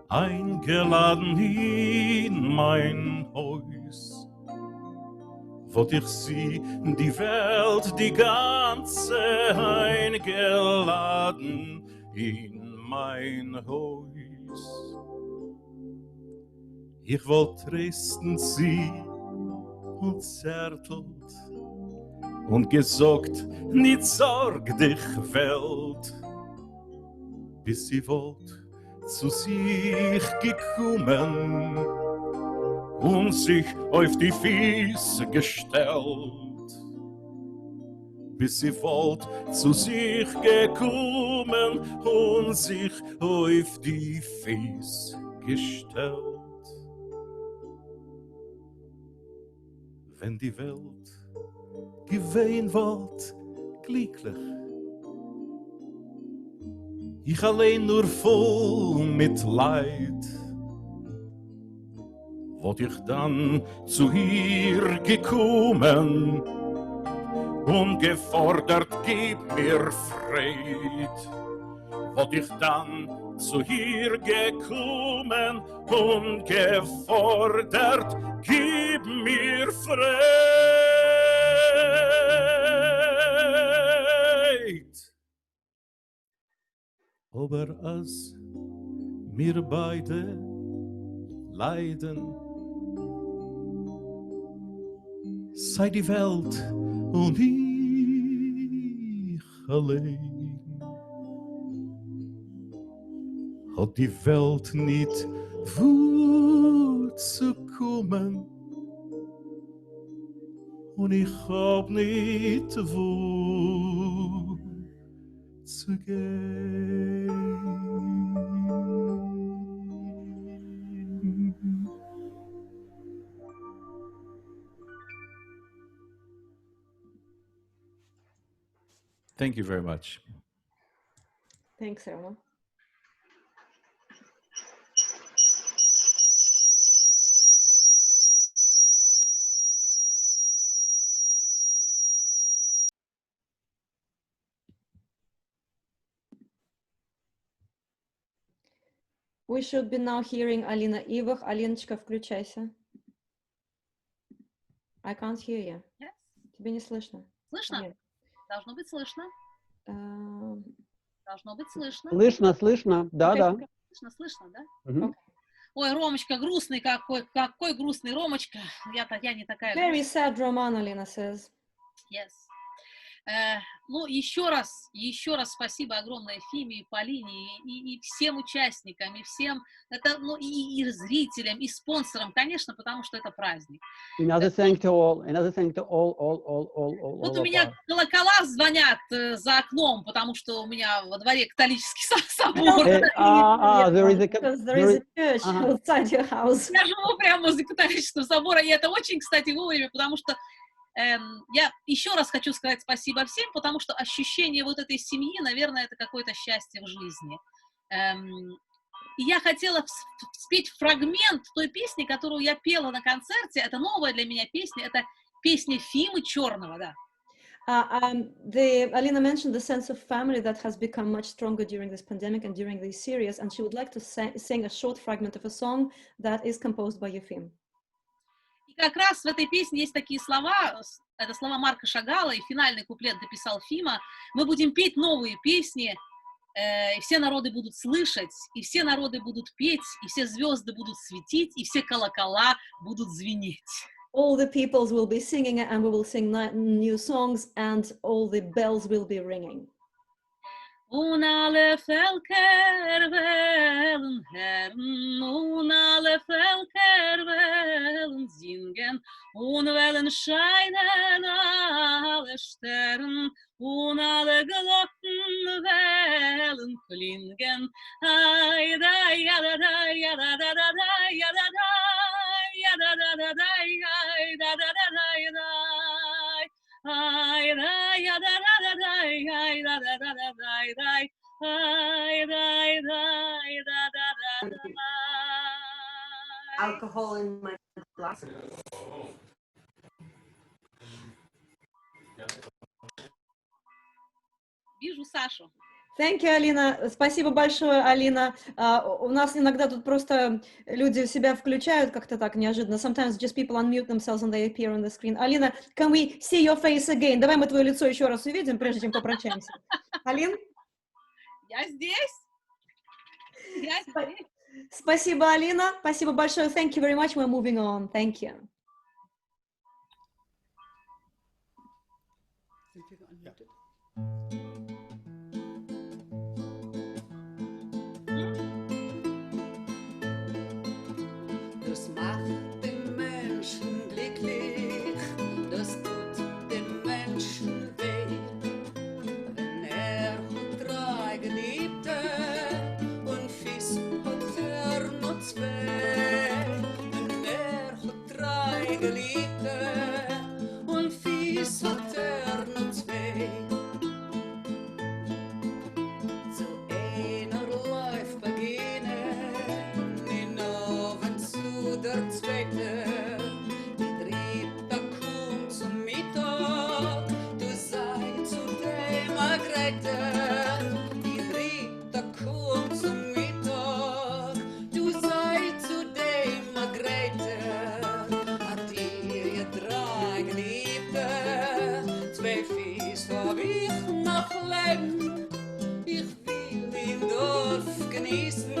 eingeladen in mein Haus. Wollt ich sie, die Welt, die ganze, eingeladen in mein Haus. Ich wollt trösten sie und zärtelt und gesagt, nicht sorg dich, Welt, bis sie wollt zu sich gekommen und sich auf die Füße gestellt, bis sie wollt zu sich gekommen und sich auf die Füße gestellt. Wenn die Welt gewesen wird, glücklich, ich allein nur voll mit Leid, wollt ich dann zu ihr gekommen und gefordert, gib mir Fried. Wollt ich dann zu ihr gekommen und gefordert, gib mir Fried. Aber als wir beide leiden, sei die Welt und ich allein. Hat die Welt nicht wo zu kommen und ich hab nicht wo zu gehen. Thank you very much. Thanks, Roma. We should be now hearing Alina Ivach. Alinочка, включайся. I can't hear you. Yes. Тебе не слышно. Слышно? Нет. Должно быть слышно. Должно быть слышно. Слышно, да. Слышно, да? Okay. Ой, Ромочка, грустный какой грустный Ромочка. Я не такая Very грустная. sad Roman, Alina says. Yes. Ну, еще раз спасибо огромное Фиме и Полине, и всем участникам, и всем, это, ну, и зрителям, и спонсорам, конечно, потому что это праздник. Another thank to all Тут у меня колокола звонят за окном, потому что у меня во дворе католический собор. There is a church outside your house. Я живу прямо возле католического собора, и это очень, кстати, вовремя, потому что я еще раз хочу сказать спасибо всем, потому что ощущение вот этой семьи, наверное, это какое-то счастье в жизни. И я хотела спеть фрагмент той песни, которую я пела на концерте. Это новая для меня песня, это песня Фимы Черного, да. Alina mentioned the sense of family that has become much stronger during this pandemic and during this series, and she would like to sing a short fragment of a song that is composed by Yefim. И как раз в этой песне есть такие слова, это слова Марка Шагала, и финальный куплет дописал Фима. Мы будем петь новые песни, и все народы будут слышать, и все народы будут петь, и все звезды будут светить, и все колокола будут звенеть. All the peoples will be singing, and we will sing new songs, and all the bells will be ringing. Und alle Völker wollen hören, und alle Völker wollen singen, und wollen scheinen alle Sterne, und alle Glocken wollen klingen. Ay, da, ya, da, da, ya, da, da, da, da, ya, da, da, ya, da, da, da, da, ya, da, da, da, da, ya, da. Ay, da, ya, da, da, da, da, ay, da, da, da, da, da, ay, ay, da, da, da, da, da. Alcohol in my glass. Вижу Сашу. Thank you, Алина. Спасибо большое, Алина. У нас иногда тут просто люди себя включают как-то так неожиданно. Sometimes just people unmute themselves and they appear on the screen. Алина, can we see your face again? Давай мы твое лицо еще раз увидим, прежде чем попрощаемся. Алин? Я здесь. Я здесь. Спасибо, Алина. Спасибо большое. Thank you very much. We're moving on. Thank you. Das macht den Menschen glücklich, das tut dem Menschen weh. Wenn hat drei Geliebte und Fies hat noch zwei. Wenn hat drei Geliebte und Fies hat noch zwei. Zu einer läuft beginnen, in Oven zu der zweite, die dritte kommt zum Mittag, du sei zu dem Margrethe. Die dritte kommt zum Mittag, du sei zu dem Margrethe. Hat ihr drei Geliebte, zwei Fies hab ich noch leben. Ich will im Dorf genießen,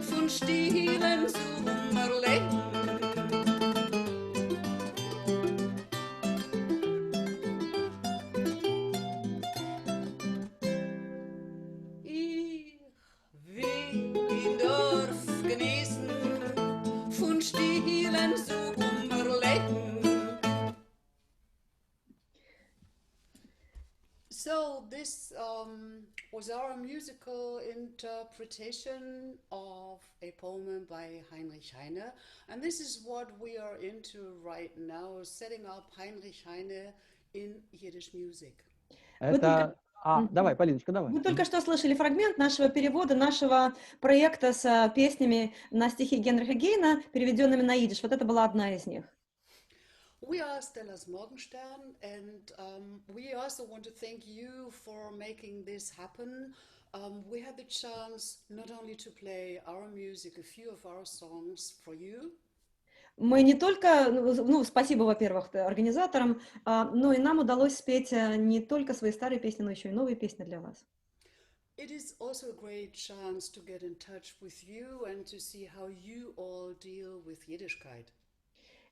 von stilem Sommerleben. Ich will im Dorf genießen, von stilem Sommerleben. So this was our musical interpretation of a poem by Heinrich Heine, and this is what we are into right now, setting up Heinrich Heine in Yiddish music. Это... давай, Полиночка, давай. Вы только что слышали фрагмент нашего перевода, нашего проекта с песнями на стихи Генриха Гейна, переведенными на идиш. Вот это была одна из них. We are Stella's Morgenstern, and we also want to thank you for making this happen. We had the chance not only to play our music, a few of our songs for you. Мы не только, ну, спасибо, во-первых, организаторам, но и нам удалось спеть не только свои старые песни, но еще и новые песни для вас. It is also a great chance to get in touch with you and to see how you all deal with Yiddishkeit.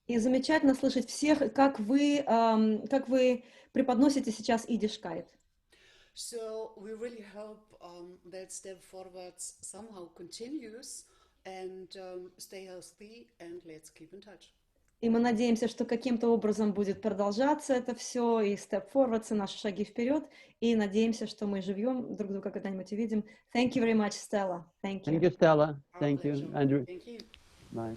И замечательно слышать всех, как вы преподносите сейчас Yiddishkeit. So we really hope that Step Forwards somehow continues and stay healthy and let's keep in touch. И мы надеемся, что каким-то образом будет продолжаться это все, и Step Forwards, и наши шаги вперед, и надеемся, что мы живем друг друга когда-нибудь увидим. Thank you very much, Stella. Thank you. Thank you, Stella. Our Thank you, pleasure. Andrew. Thank you. Bye.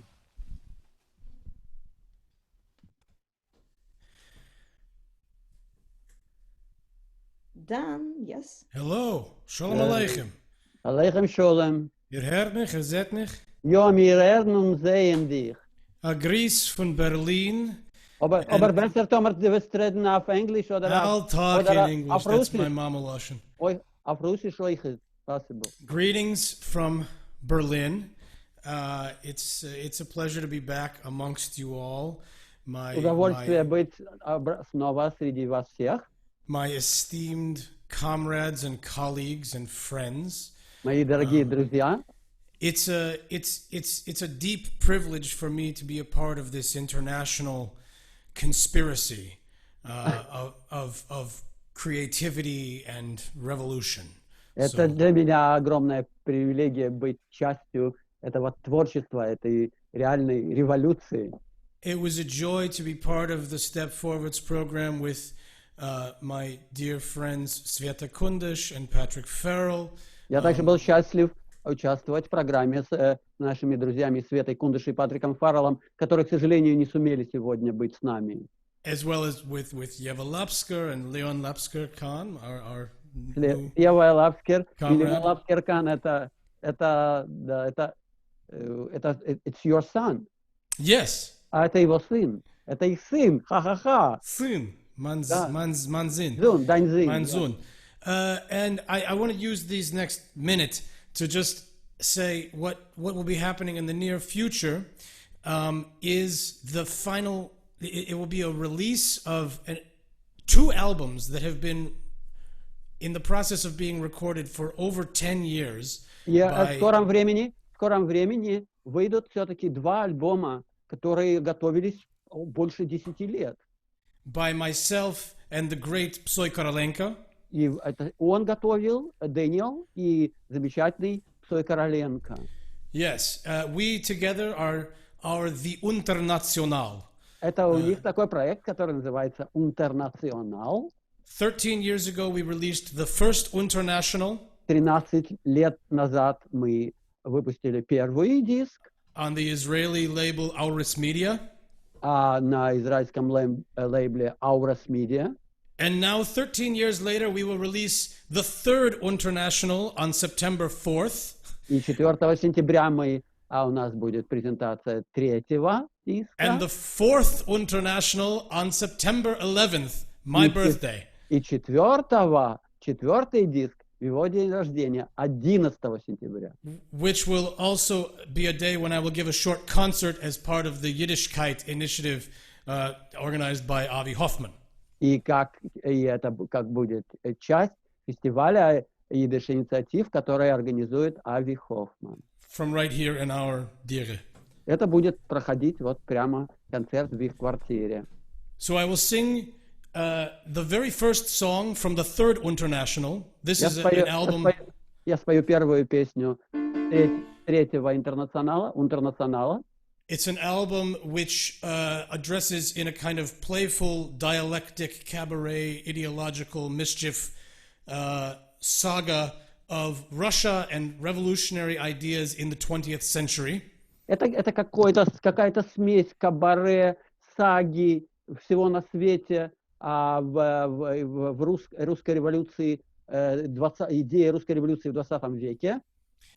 Dan, yes. Hello, Shalom Aleichem. Aleichem Shalom. Ihr hört mich, ihr seht mich? Ja, wir hören und sehen dich. A Gries von Berlin. Aber besser, Tomer, du wirst reden auf Englisch oder I'll talk oder in English, auf that's Russisch. my mama Lashon. Auf Russisch is possible. Greetings from Berlin. It's a pleasure to be back amongst you all. Удовольствие быть снова среди вас всех. My esteemed comrades and colleagues and friends. Мои дорогие друзья. It's a deep privilege for me to be a part of this international conspiracy of creativity and revolution. Это для меня огромная привилегия быть частью этого творчества, этой реальной революции. It was a joy to be part of the Step Forwards program with my dear friends Sveta Kundish and Patrick Farrell. Я также был счастлив участвовать в программе с нашими друзьями Светой Кундыш и Патриком Фарреллом, которые, к сожалению, не сумели сегодня быть с нами. As well as with Yeva Lapsker and Leon Lapsker Khan, our Ева Лапскер и comrade. Леон Лапскер Кан, it's your son. Yes. А это его сын. Это их сын. Ха-ха-ха. Сын. Manzin. Зун, дань зин. Manzun. And I want to use these next minute to just say what will be happening in the near future is the final, it will be a release of two albums that have been in the process of being recorded for over 10 years. В скором времени выйдут все-таки два альбома, которые готовились больше 10 лет. By myself and the great Psoy Korolenko. И это он готовил, Дэниел, и замечательный Псой Короленко. Yes, we together are the Unternational. Это у них такой проект, который называется International. 13 years ago we released the first International. 13 лет назад мы выпустили первый диск. On the Israeli label Auris Media. На израильском лейбле Auris Media. And now, 13 years later, we will release the third International on September 4th. И 4 сентября у нас будет презентация третьего диска. And the fourth International on September 11th, my birthday. И четвертый диск в его день рождения, 11 сентября. Which will also be a day when I will give a short concert as part of the Yiddishkeit initiative organized by Avi Hoffman. И это будет часть фестиваля Yiddish инициатив, который организует Ави Хоффман. From right here in our Dire. Это будет проходить вот прямо концерт в их квартире. So I will sing the very first song from the third International. This is an album. Я спою первую песню третьего Интернационала. It's an album which addresses in a kind of playful, dialectic, cabaret, ideological mischief saga of Russia and revolutionary ideas in the 20th century. Это какая-то смесь кабаре, саги, всего на свете в русской революции, идеи русской революции в 20 веке.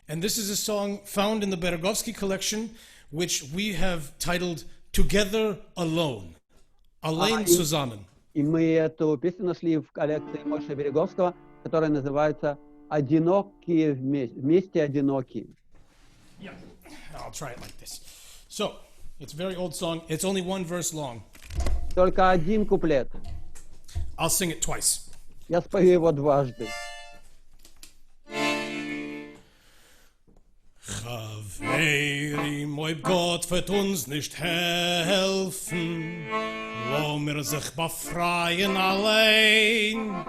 And this is a song found in the Beregovsky collection, which we have titled "Together Alone." Allein zusammen. И мы эту песню нашли в коллекции Моше Береговского, которая называется «Одинокие вместе одинокие». Yeah, I'll try it like this. So, it's a very old song. It's only one verse long. Только один куплет. I'll sing it twice. Я спою его дважды. Wer ihm ob Gott wird uns nicht helfen, lo mir sich befreien allein.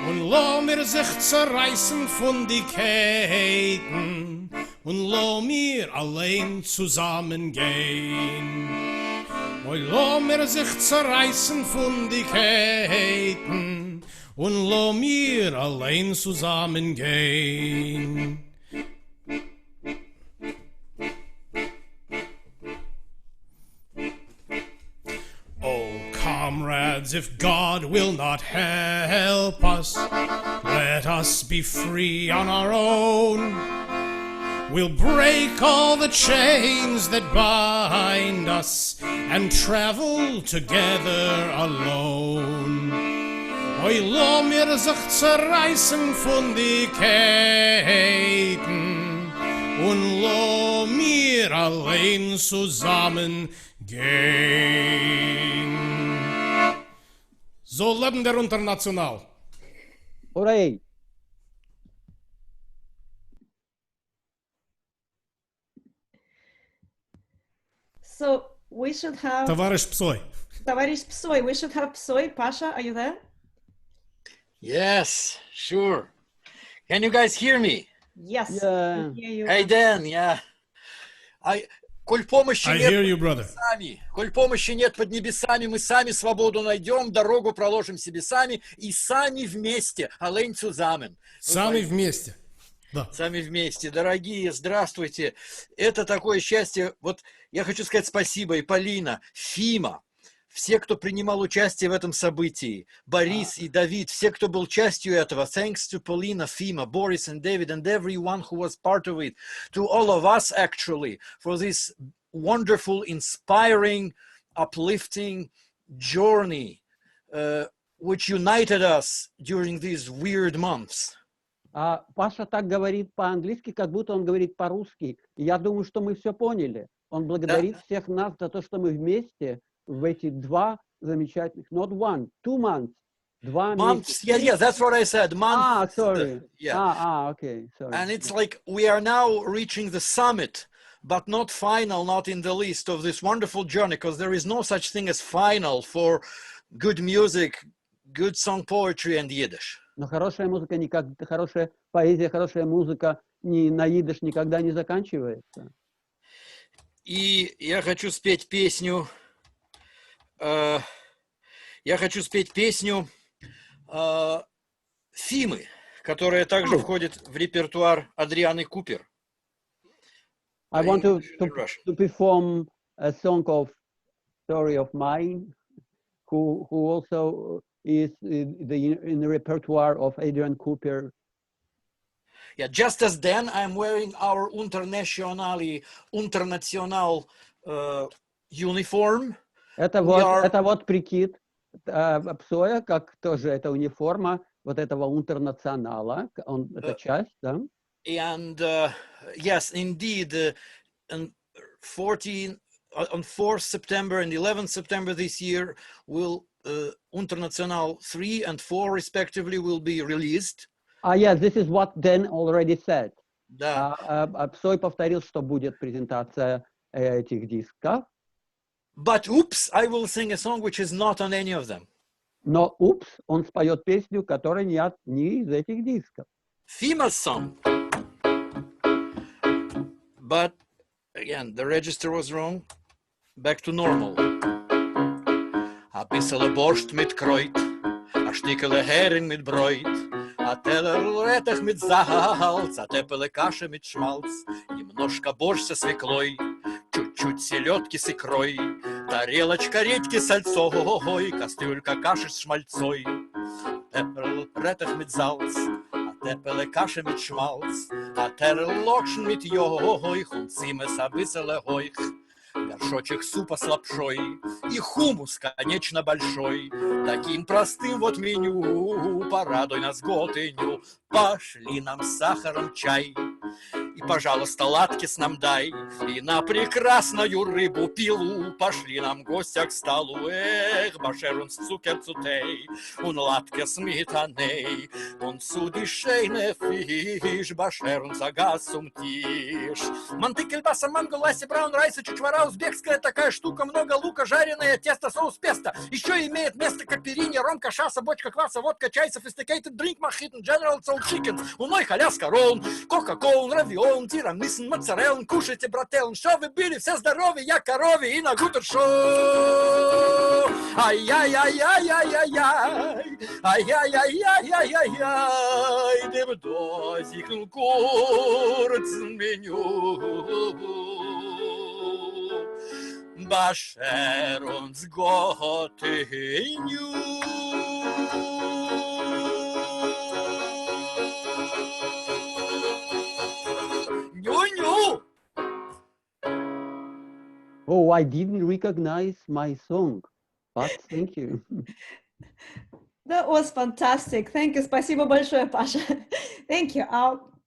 Und lo mir sich zerreißen von die Ketten und lo mir allein zusammengehen. Und lo mir sich zerreißen von die Ketten und lo mir allein zusammengehen. Comrades, if God will not help us, let us be free on our own. We'll break all the chains that bind us and travel together alone. Oi, lo mir sich zerreißen von die Ketten und lo mir allein zusammen gehen. So leben der International. Hooray! So we should have Товарищ Псой. Товарищ Псой. We should have Psoi. Pasha, are you there? Yes, sure. Can you guys hear me? Yes. Yeah. We hear you. Hey, Dan, yeah. Коль помощи I нет hear you, под brother. небесами, коль помощи нет под небесами, мы сами свободу найдем, дорогу проложим себе сами и сами вместе, allein zusammen. Сами вместе. Да. Сами вместе. Дорогие, здравствуйте. Это такое счастье. Вот я хочу сказать спасибо и Полина, Фима, все, кто принимал участие в этом событии, Борис и Давид, все, кто был частью этого. Thanks to Polina, Fima, Boris and David and everyone who was part of it. To all of us, actually, for this wonderful, inspiring, uplifting journey which united us during these weird months. Паша так говорит по-английски, как будто он говорит по-русски. Я думаю, что мы все поняли. Он благодарит всех нас за то, что мы вместе в эти 2 замечательных, not 1, 2 months, 2 Months, месяца. yeah, that's what I said. Months. Sorry. Yeah. Okay, sorry. And it's like we are now reaching the summit, but not final, not in the least of this wonderful journey, because there is no such thing as final for good music, good song poetry and Yiddish. Но хорошая музыка никогда, хорошая поэзия, хорошая музыка на идиш никогда не заканчивается. И я хочу спеть песню. Фимы, которая также входит в репертуар Адрианы Купер. I want to perform a song of story of mine, who also is in the repertoire of Adrian Cooper. Yeah, just as then, I'm wearing our international uniform. Это вот прикид Псоя, как тоже это униформа вот этого интернационала, это часть, да? And yes, indeed, on 4th September and 11th September this year, will International 3 and 4 respectively will be released. Yes, this is what Dan already said. Да. Псой повторил, что будет презентация этих дисков. But oops, I will sing a song which is not on any of them. Но упс, он споет песню, которая не из этих дисков. Fima's song. But again, the register was wrong. Back to normal. A bissele Borscht mit Kreut, a Stickele Hering mit Bräut, a Teller Rettich mit Salz, a Teppele Kasche mit Schmalz, немножко борщ со свеклой, чуть-чуть селедки с икрой, тарелочка редьки с сальцой, кастрюлька каши с шмальцой, Teppel Rettich mit Salz, a Teppele Kasche mit Schmalz, a Teller Lokschen mit Joich und Zimes a bissele Heuch. Горшочек супа с лапшой и хумус, конечно, большой. Таким простым вот меню, порадуй нас, Готыню. Пошли нам с сахаром чай. И, пожалуйста, латкис нам дай, и на прекрасную рыбу пилу пошли нам гостя к столу. Эх, башер uns Zucker zu Tee und latkes mit Anei und zu die schöne Fisch, башер uns Agas zum Tisch. Манты, кельбаса, манго, ласси, браун, райс и чучвара узбекская такая штука, много лука, жареное тесто, соус песто. Еще имеет место каперини, ром, кашаса, бочка кваса, водка, чай, sophisticated drink, мохито, general soul chicken, уной халяска, ролл, кока-кол, равион, тирамисен, моцареллен, кушайте, брателлен, что вы были, все здоровы, я корове и на гутер шоу. Ай-яй-яй-яй-яй-яй-яй, ай-яй-яй-яй-яй-яй, dem dosigen kurzen Menü. Basher uns Gott hinju. Nju-nju. Oh, I didn't recognize my song, but thank you. That was fantastic. Thank you. Спасибо большое, Паша. Thank you.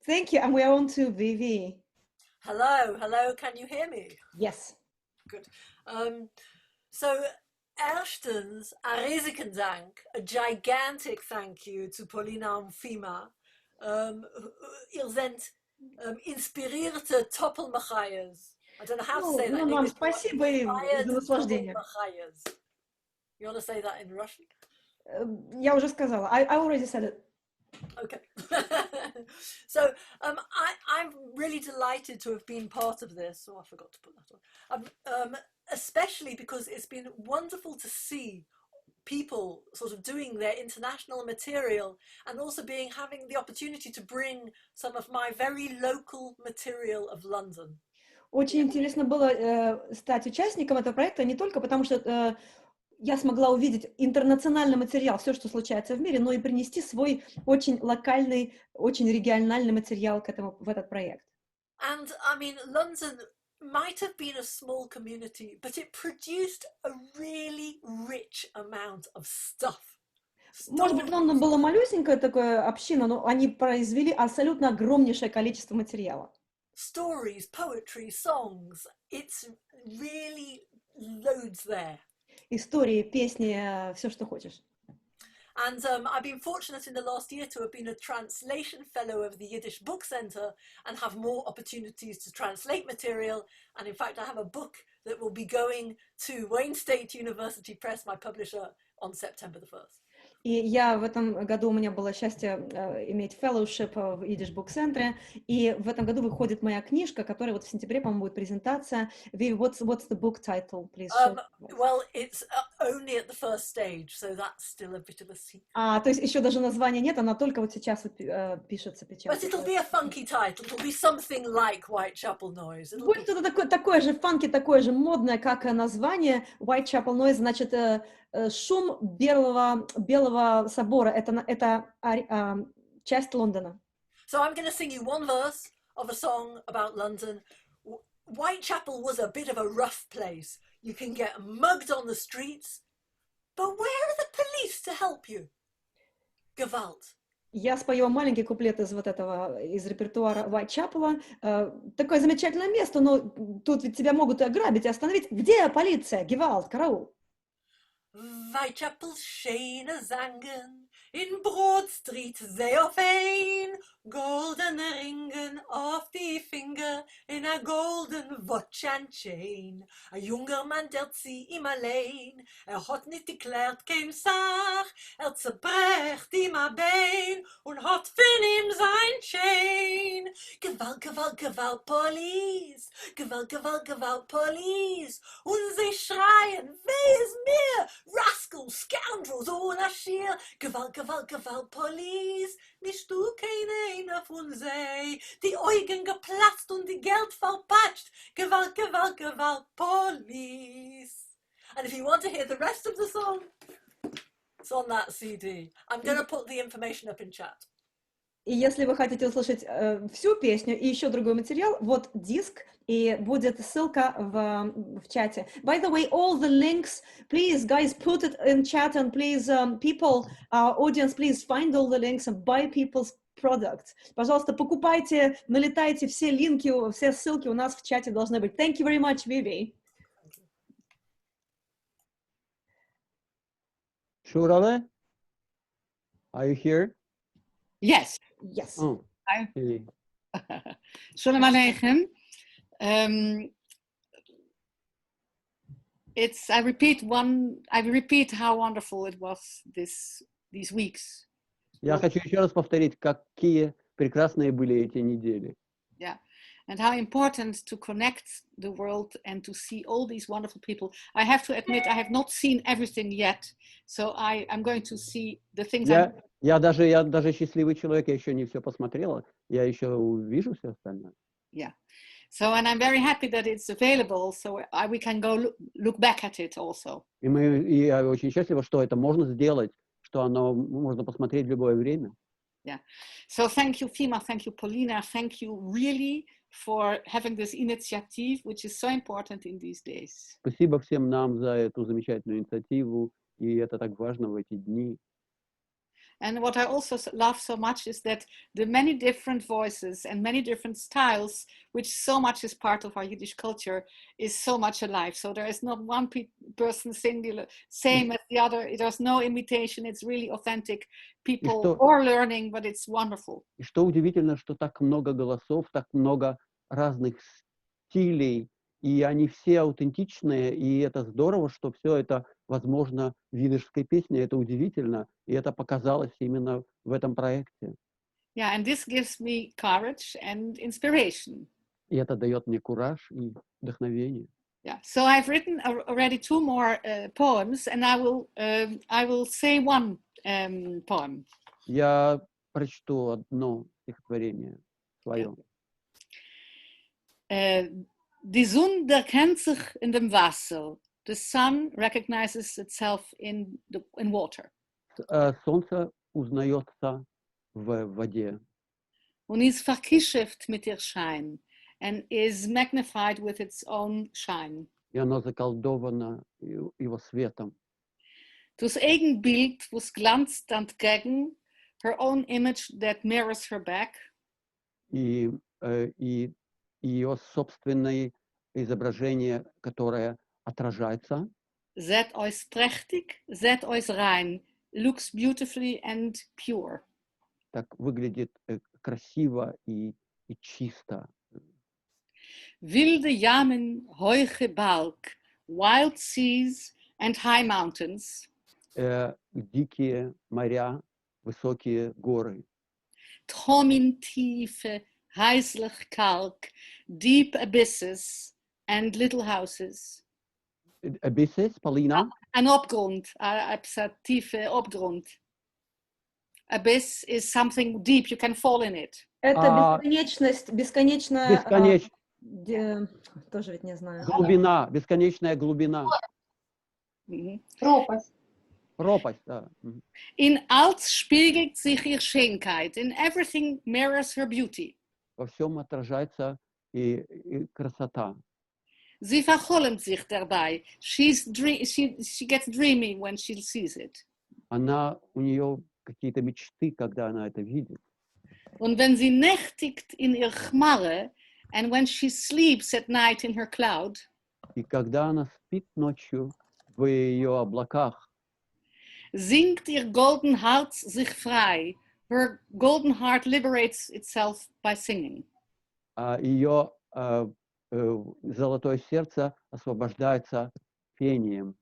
Thank you. And we're on to Vivi. Hello, hello. Can you hear me? Yes. Good. So, erstens, a riesigen Dank, a gigantic thank you to Polina and Fima. Ihr seid inspirierte Toppelmachayas. I don't know how to say that in Мам, English. спасибо им за наслаждение. You want to say that in Russian? Я уже сказала. I already said it. Okay. So I'm really delighted to have been part of this. Oh, I forgot to put that on. Especially because it's been wonderful to see people sort of doing their international material and also having the opportunity to bring some of my very local material of London. Очень интересно было стать участником этого проекта не только потому, что я смогла увидеть интернациональный материал, все, что случается в мире, но и принести свой очень локальный, очень региональный материал в этот проект. And I mean, London might have been a small community, but it produced a really rich amount of stuff. Может быть, Лондон была малюсенькая такая община, но они произвели абсолютно огромнейшее количество материала. Stories, poetry, songs, it's really loads there. Истории, песни, все, что хочешь. And I've been fortunate in the last year to have been a translation fellow of the Yiddish Book Center and have more opportunities to translate material. And in fact, I have a book that will be going to Wayne State University Press, my publisher, on September the 1st. И я в этом году, у меня было счастье иметь fellowship в Yiddish Book Center, и в этом году выходит моя книжка, которая вот в сентябре, по-моему, будет презентация. Vivi, what's the book title, please? Well, it's only at the first stage, so that's still a bit of a secret. То есть еще даже названия нет, она только вот сейчас вот, пишется, печатается. But it'll be a funky title. It'll be something like Whitechapel Noise. Будет что-то такое же фанки, такое же модное, как название. Whitechapel Noise, значит, шум белого собора. Это часть Лондона. So I'm going to sing you one verse of a song about London. Whitechapel was a bit of a rough place. You can get mugged on the streets, but where are the police to help you? Gewalt. Я спою маленький куплет из репертуара Уайтчапела. Такое замечательное место, но тут ведь тебя могут и ограбить, и остановить. Где полиция? Gewalt, караул. Whitechapel schöne Sangen, in Broad Street sehr fein, goldene Ringen auf die Finger, in a golden watch and chain. A junger Mann, der zieh ihm allein, hat nicht geklärt, kein Sach, zerbrecht ihm a Bein, und hat von ihm sein Chain. Gewalt, Gewalt, Gewalt, Police, Gewalt, Gewalt, Gewalt, Police, und sie schreien, weh ist mir, Rascals, Scoundrels, ohne Schier, Gewalt, Gewalt, Gewalt, Police, nicht du keiner von sie, die Augen geplatzt und die Geld verpatscht, Gewalt, Gewalt, Gewalt, Police. And if you want to hear the rest of the song, it's on that CD. I'm going to put the information up in chat. И если вы хотите услышать всю песню и еще другой материал, вот диск, и будет ссылка в чате. By the way, all the links, please, guys, put it in chat, and please, people, our audience, please find all the links and buy people's products. Пожалуйста, покупайте, налетайте, все линки, все ссылки у нас в чате должны быть. Thank you very much, Vivi. Shurale, are you here? Yes. Yes. Oh, hey. Shalom Aleichem. I repeat how wonderful it was these weeks. Я хочу еще раз повторить, какие прекрасные были эти недели. Yeah. And how important to connect the world and to see all these wonderful people. I have to admit, I have not seen everything yet, so I'm going to see the things. Я даже счастливый человек, я еще не все посмотрела, я еще увижу все остальное. Yeah. So, and I'm very happy that it's available, so we can go look back at it also. И я очень счастлива, что это можно сделать, что оно можно посмотреть в любое время. Yeah. So thank you, Fima, thank you, Polina, thank you really for having this initiative, which is so important in these days. Спасибо всем нам за эту замечательную инициативу, и это так важно в эти дни. And what I also love so much is that the many different voices and many different styles, which so much is part of our Yiddish culture, is so much alive. So there is not one person singular, same as the other. There's no imitation. It's really authentic. People are learning, but it's wonderful. И что удивительно, что так много голосов, так много разных стилей, и они все аутентичные, и это здорово, что все это возможно в йиддишской песне, это удивительно, и это показалось именно в этом проекте. Yeah, and this gives me courage and inspiration. И это дает мне кураж и вдохновение. Yeah, so I've written already 2 more poems, and I will say one poem. Я прочту одно стихотворение свое. Die Sonne erkennt sich in dem Wasser. The sun recognizes itself in water. Солнце узнается в воде. Und ist verkischeft mit ihr Schein and is magnified with its own shine. И оно заколдовано его светом. Das eigen Bild, was glanzt entgegen, her own image that mirrors her back. И ее собственное изображение, которое отражается. Seht euch prächtig, seht euch rein, looks beautifully and pure. Так выглядит красиво и чисто. Wilde Yamen, hohe Balk, wild seas and high mountains. Дикие моря, высокие горы. Tromintiefe, heislich kalk, deep abysses and little houses. Abysses, Polina? Ein Abgrund, ein tiefe Abgrund. Abyss is something deep, you can fall in it. Это бесконечная... Тоже ведь не знаю. Глубина, бесконечная глубина. Пропасть. Пропасть, да. In alles spiegelt sich ihre Schönheit. In everything mirrors her beauty. Во всем отражается и красота. Sie verholmt sich dabei. She gets dreamy when she sees it. У нее какие-то мечты, когда она это видит. Und wenn sie nächtigt in ihr Chmarre, and when she sleeps at night in her cloud, и когда она спит ночью в ее облаках, singt ihr golden Herz sich frei. Her golden heart liberates itself by singing. Ее золотое сердце освобождается пением.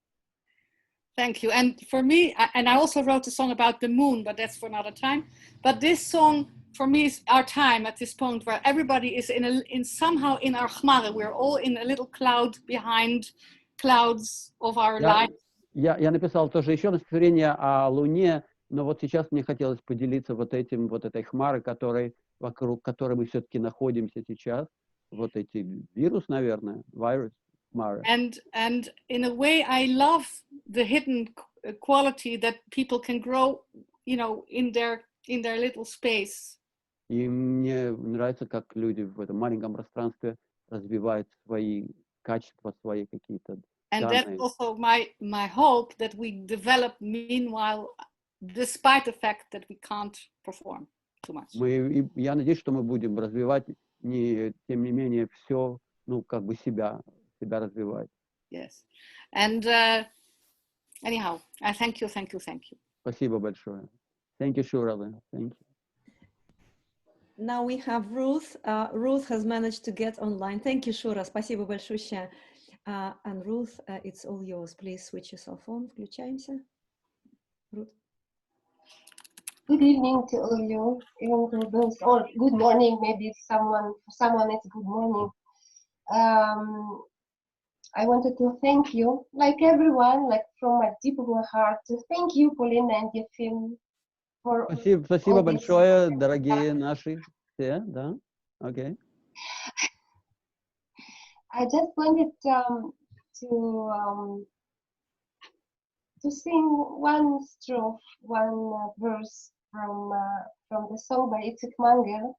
Thank you. And for me, and I also wrote a song about the moon, but that's for another time. But this song, for me, is our time at this point where everybody is somehow in our chmare. We're all in a little cloud behind clouds of our lives. Я написал тоже еще стихотворение о Луне, но вот сейчас мне хотелось поделиться этой хмарой, вокруг которой мы все-таки находимся сейчас. Вот эти вирус, наверное, virus, хмара. And in a way, I love the hidden quality that people can grow, in their little space. И мне нравится, как люди в этом маленьком пространстве развивают свои качества, свои какие-то And that's данные. also my hope that we develop meanwhile, despite the fact that we can't perform too much. Я надеюсь, что мы будем развивать, тем не менее, все, ну, как бы себя развивать. Yes. And anyhow, I thank you. Спасибо большое. Thank you, Shura. Thank you. Now we have Ruth. Ruth has managed to get online. Thank you, Shura. Спасибо большое. And Ruth, it's all yours. Please switch yourself on. Включаемся. Ruth. Good evening to all of you, even to those, or good morning, maybe for someone it's good morning. I wanted to thank you, like everyone, like from my deep of my heart, to thank you, Polina and Yefim, for Спасибо большое, дорогие наши все, да? Okay. I just wanted to sing one strophe, one verse from the song by Itzik Manger,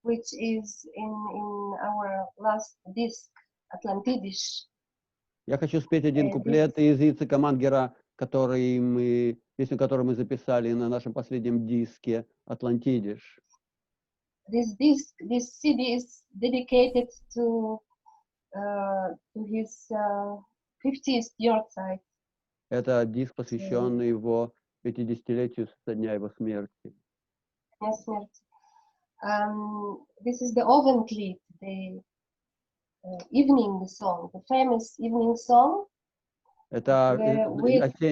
which is in our last disc, Atlantidish. Я хочу спеть один куплет из Ицика Мангера, песню, которую мы записали на нашем последнем диске «Атлантидиш». This CD is dedicated to his 50th yahrzeit. Это диск, посвященный его 50-летию со дня его смерти. This is the Abendlied, the evening song, the famous evening song. Это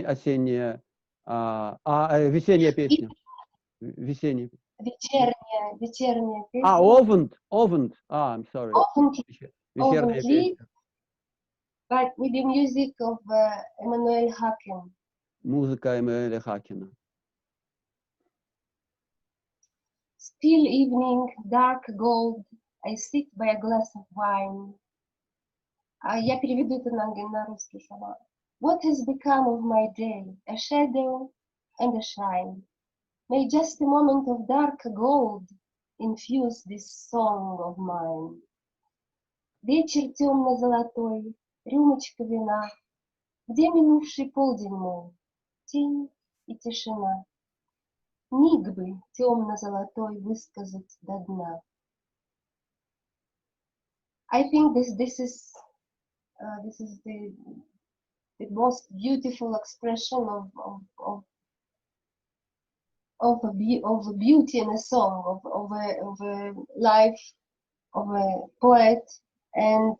весенняя песня. Вечерняя песня. Abend. I'm sorry. Вечерняя песня. But with the music of Emanuel Haken. Музыка Эммануэля Хакена. Still evening, dark gold, I sit by a glass of wine. Я переведу это на русский сама. What has become of my day? A shadow and a shine. May just a moment of dark gold infuse this song of mine. Вечер темно-золотой, рюмочка вина, где минувший полдень мой, тень и тишина. Миг бы темно-золотой высказать до дна. I think this is the most beautiful expression of a beauty in a song, of a life of a poet. And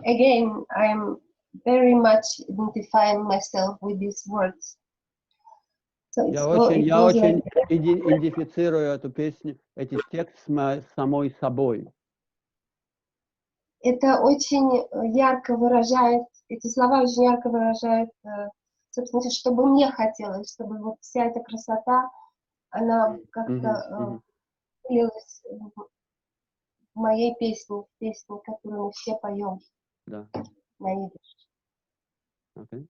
again, I'm very much identifying myself with these words. So я очень идентифицирую эту песню, эти тексты с самой собой. Это очень ярко выражает, эти слова очень ярко выражают, собственно, что бы мне хотелось, чтобы вот вся эта красота, она как-то вылилась в моей песне, которую мы все поем на идиш. Okay.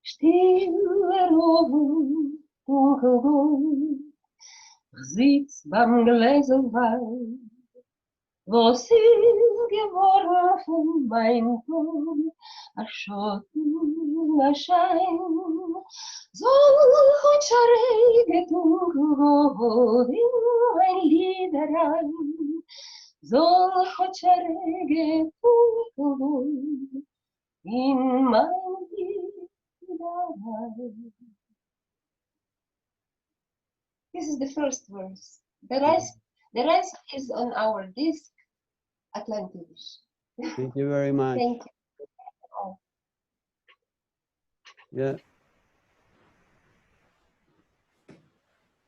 Stille Roben, dunkelgrün, sitzt beim Gläserwein. Was ist geworden von meinem Tod? Ein Schatten, ein Schein. Solch rege dunkelrot in mein Liederein. Solch rege dunkelrot in mein Liederein. This is the first verse. The rest is on our disc, Atlantidish. Thank you very much. Thank you. Oh. Yeah.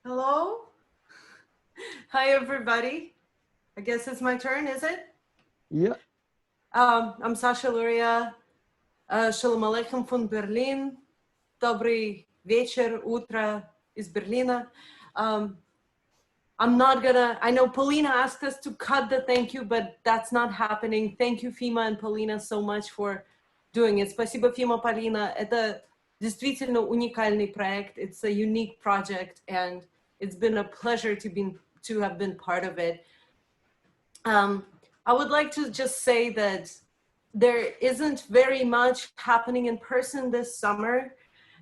Hello. Hi, everybody. I guess it's my turn, is it? Yeah. I'm Sasha Luria. Shalom Aleichem from Berlin. Добрый вечер, утро из Berlina. I'm not gonna, I know Polina asked us to cut the thank you, but that's not happening. Thank you, Fima and Polina, so much for doing it. Спасибо, Fima, Polina. Это действительно уникальный проект. It's a unique project, and it's been a pleasure to have been part of it. I would like to just say that there isn't very much happening in person this summer,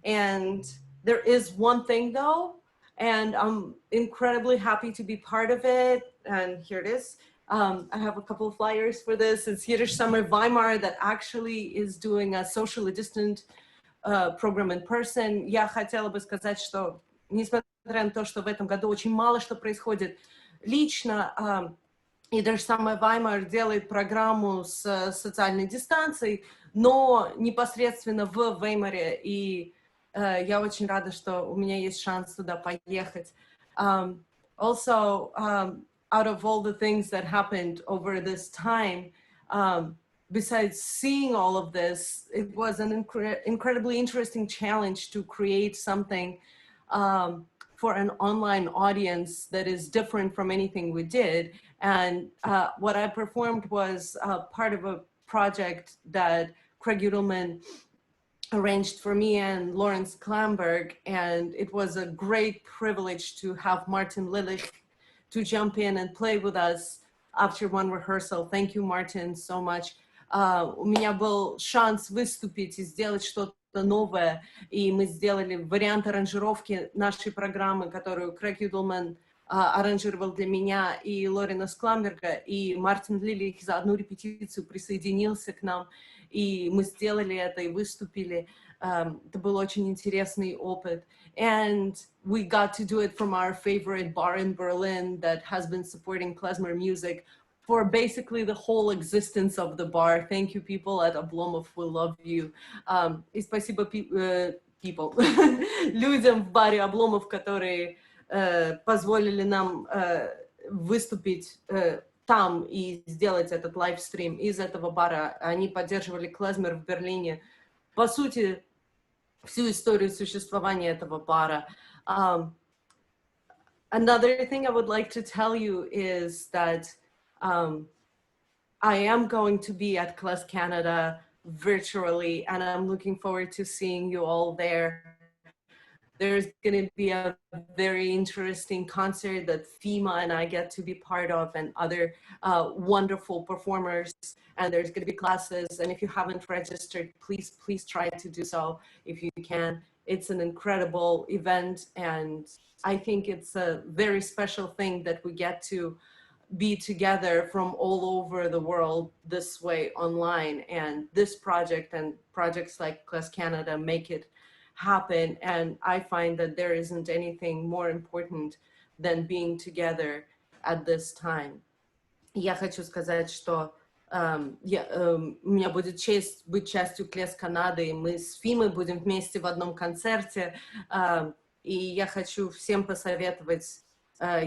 and there is one thing though, and I'm incredibly happy to be part of it. And here it is. I have a couple of flyers for this. It's Yiddish Summer Weimar that actually is doing a socially distant program in person. Я хотела бы сказать, что несмотря на то, что в этом году очень мало что происходит лично, Yiddish Summer Weimar делает программу с социальной дистанцией, но непосредственно в Веймаре, и я очень рада, что у меня есть шанс туда поехать. Also, out of all the things that happened over this time, besides seeing all of this, it was an incredibly interesting challenge to create something for an online audience that is different from anything we did. And what I performed was part of a project that Craig Udelman arranged for me and Lawrence Klamberg, and it was a great privilege to have Martin Lilich to jump in and play with us after one rehearsal. Thank you, Martin, so much. У меня был шанс выступить и сделать что-то новое, и мы сделали вариант аранжировки нашей программы, которую Крэг Юдлман аранжировал для меня и Лорена Скламберга, и Мартин Лилих за одну репетицию присоединился к нам, и мы сделали это и выступили. Это был очень интересный опыт. And we got to do it from our favorite bar in Berlin that has been supporting klezmer music for basically the whole existence of the bar. Thank you, people at Oblomov, we love you. И спасибо людям в баре Обломов, которые позволили нам выступить там и сделать этот лайвстрим из этого бара. Они поддерживали клезмер в Берлине. По сути, всю историю существования этого бара. Another thing I would like to tell you is that I am going to be at Klez Canada virtually, and I'm looking forward to seeing you all there. There's going to be a very interesting concert that FEMA and I get to be part of, and other wonderful performers, and there's going to be classes, and if you haven't registered, please try to do so if you can. It's an incredible event, and I think it's a very special thing that we get to be together from all over the world this way online, and this project and projects like Klez Canada make it happen. And I find that there isn't anything more important than being together at this time. Я хочу сказать, что у меня будет честь быть частью Klez Canada, и мы с Фимой будем вместе в одном концерте. И я хочу всем посоветовать,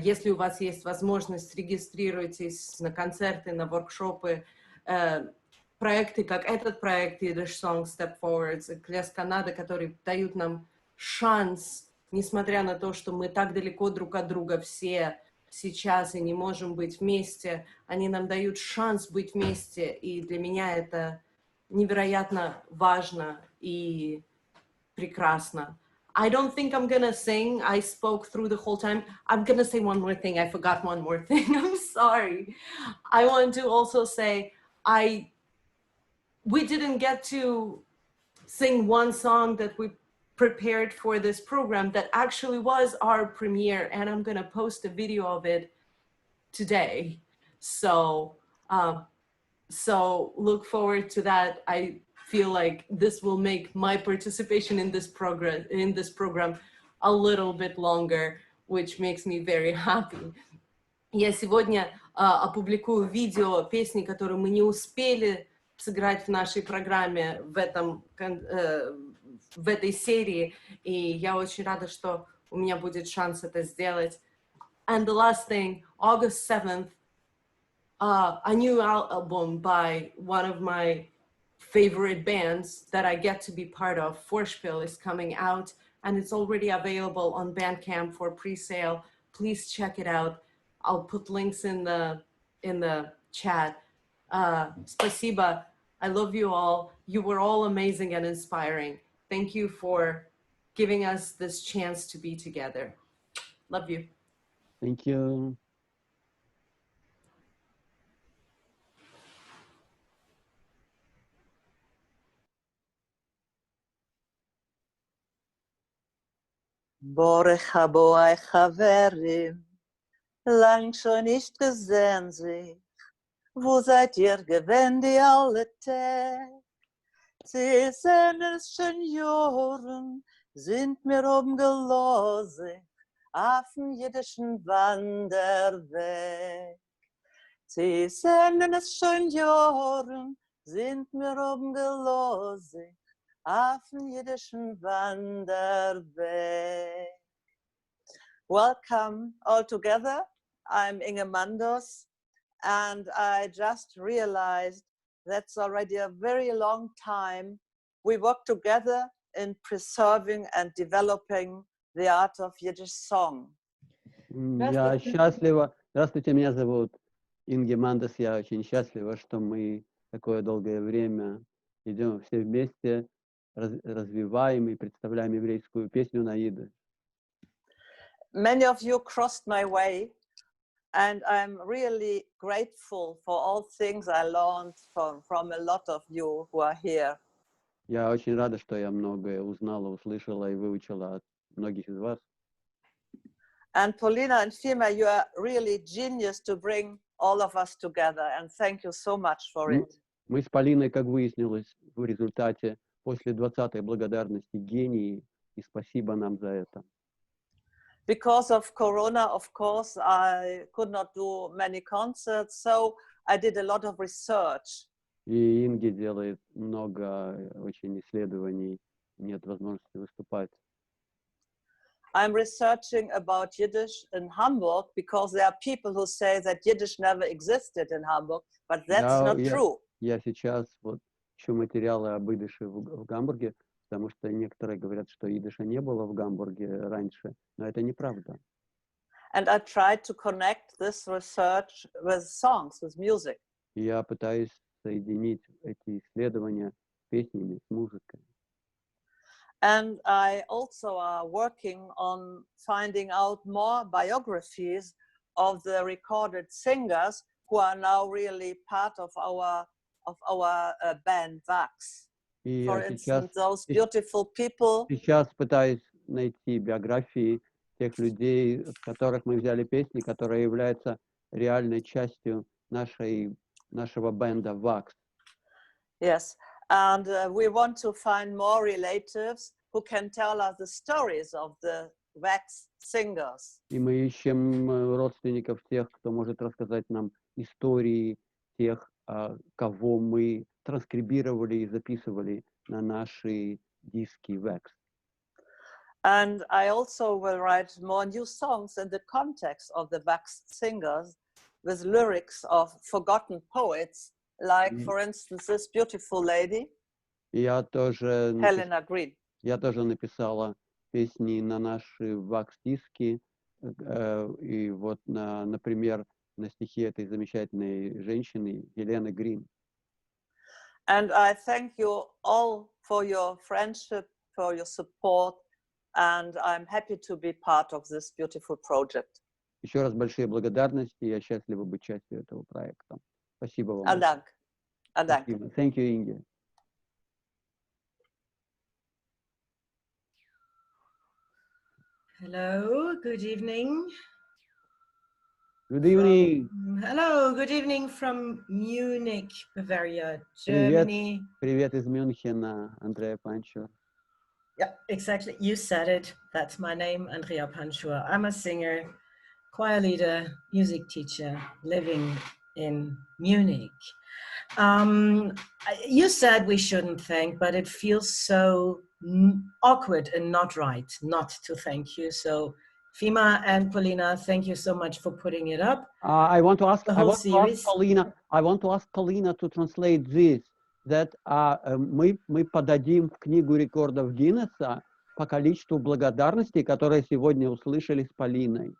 если у вас есть возможность, регистрируйтесь на концерты, на воркшопы. Проекты, как этот проект Yiddish Song, Step Forverts, Klez Canada, которые дают нам шанс, несмотря на то, что мы так далеко друг от друга все сейчас и не можем быть вместе, они нам дают шанс быть вместе, и для меня это невероятно важно и прекрасно. I don't think I'm gonna sing. I spoke through the whole time. I'm gonna say one more thing. I forgot one more thing. I'm sorry. I want to also say, we didn't get to sing one song that we prepared for this program that actually was our premiere, and I'm gonna post a video of it today. So look forward to that. I feel like this will make my participation in this program a little bit longer, which makes me very happy. Я сегодня опубликую видео песни, которые мы не успели сыграть в нашей программе в этой серии, и я очень рада, что у меня будет шанс это сделать. And the last thing, August 7th, a new album by one of my favorite bands that I get to be part of, Vorspiel, is coming out, and it's already available on Bandcamp for pre-sale. Please check it out. I'll put links in the chat. Спасибо. I love you all. You were all amazing and inspiring. Thank you for giving us this chance to be together. Love you. Thank you. Borech haboi Chaverim, lang schon nicht gesehen sich. Wo seid ihr gewesen die alle Tag? Sie sind es schon Jahren, sind mir oben gelose, auf dem jiddischen Wanderweg. Sie sind es schon Jahren, sind mir oben gelose, auf dem jiddischen Wanderweg. Welcome all together. I'm Inge Mandos, and I just realized that's already a very long time we work together in preserving and developing the art of Yiddish song. Я счастлива. Здравствуйте, меня зовут Инге Мандес. Я очень счастлива, что мы такое долгое время идем все вместе, развиваем и представляем еврейскую песню на идиш. Many of you crossed my way, and I'm really grateful for all things I learned from a lot of you who are here. Я очень рада, что я многое узнала, услышала и выучила от многих из вас. And Polina and Fima, you are really genius to bring all of us together, and thank you so much for it. Мы с Полиной, как выяснилось в результате, после 20-й благодарности гении, и спасибо нам за это. Because of Corona, of course, I could not do many concerts, so I did a lot of research. И Инге делает много очень исследований, нет возможности выступать. I'm researching about Yiddish in Hamburg because there are people who say that Yiddish never existed in Hamburg, but that's not true. Я сейчас вот ищу материалы об идише в Гамбурге, потому что некоторые говорят, что идиша не было в Гамбурге раньше, но это неправда. And I tried to connect this research with songs, with music. Я пытаюсь соединить эти исследования с песнями, с музыкой. And I also are working on finding out more biographies of the recorded singers who are now really part of our band Vax. For instance, those beautiful people. Сейчас пытаюсь найти биографии тех людей, от которых мы взяли песни, которые являются реальной частью нашего бенда Vax. Yes, and we want to find more relatives who can tell us the stories of the Vax singers. И мы ищем родственников тех, кто может рассказать нам истории тех, кого мы транскрибировали и записывали на наши диски Vax. And I also will write more new songs in the context of the Vax singers with lyrics of forgotten poets, like, for instance, this beautiful lady, Helena Green. Я тоже написала песни на наши Vax-диски, и вот, например, на стихи этой замечательной женщины Елены Грин. And I thank you all for your friendship, for your support, and I'm happy to be part of this beautiful project. Еще раз большие благодарности, я счастлива быть частью этого проекта. Спасибо вам. Adank. Adank. Thank you, Inge. Hello, good evening. Good evening. Hello, good evening from Munich, Bavaria, Germany. Привет из Мюнхена, Andrea Panchur. Yeah, exactly. You said it. That's my name, Andrea Panchur. I'm a singer, choir leader, music teacher, living in Munich. You said we shouldn't thank, but it feels so awkward and not right not to thank you. So Fima and Polina, thank you so much for putting it up. I want to ask Polina to translate this, that мы подадим в книгу рекордов Гиннесса по количеству благодарностей, которые сегодня услышали с Полиной.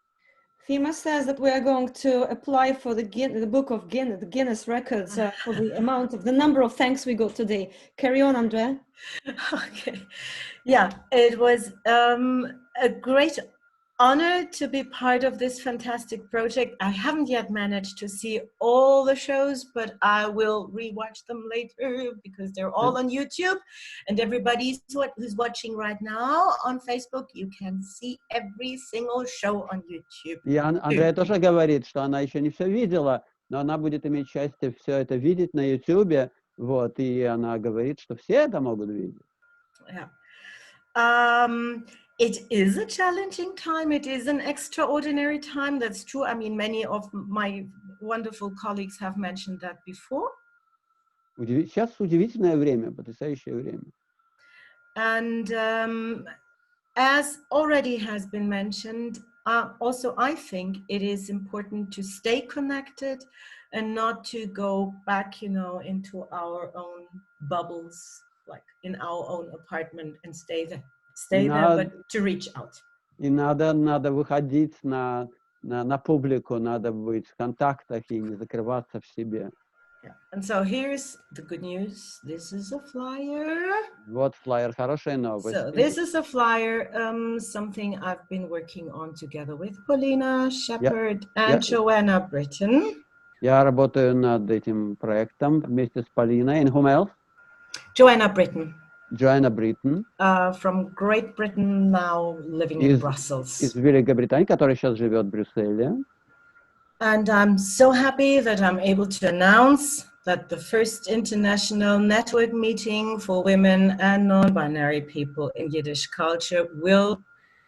Fima says that we are going to apply for the book of Guinness records for the number of thanks we got today. Carry on, Andrea. Okay. Yeah, it was a great honor to be part of this fantastic project. I haven't yet managed to see all the shows, but I will rewatch them later because they're all on YouTube. And everybody who's watching right now on Facebook, you can see every single show on YouTube. И Андрея тоже говорит, что она еще не все видела, но она будет иметь счастье все это видеть на YouTube. Вот, и она говорит, что все это могут видеть. Yeah. It is a challenging time. It is an extraordinary time. That's true. I mean, many of my wonderful colleagues have mentioned that before. Сейчас удивительное время, потрясающее время. And as already has been mentioned, also I think it is important to stay connected and not to go back, into our own bubbles, like in our own apartment and stay there, but to reach out. И надо выходить на публику, надо быть в контактах и не закрываться в себе. Yeah. And so here's the good news. This is a flyer. Вот флаер, хорошая новость. So this is a flyer, something I've been working on together with Polina, Shepherd, and Joanna Britton. Я работаю над этим проектом вместе с Полиной. And whom else? Joanna Britton. Joanna Britton. From Great Britain, now living in Brussels. Из Великобритании, которая сейчас живет в Брюсселе. And I'm so happy that I'm able to announce that the first international network meeting for women and non-binary people in Yiddish culture will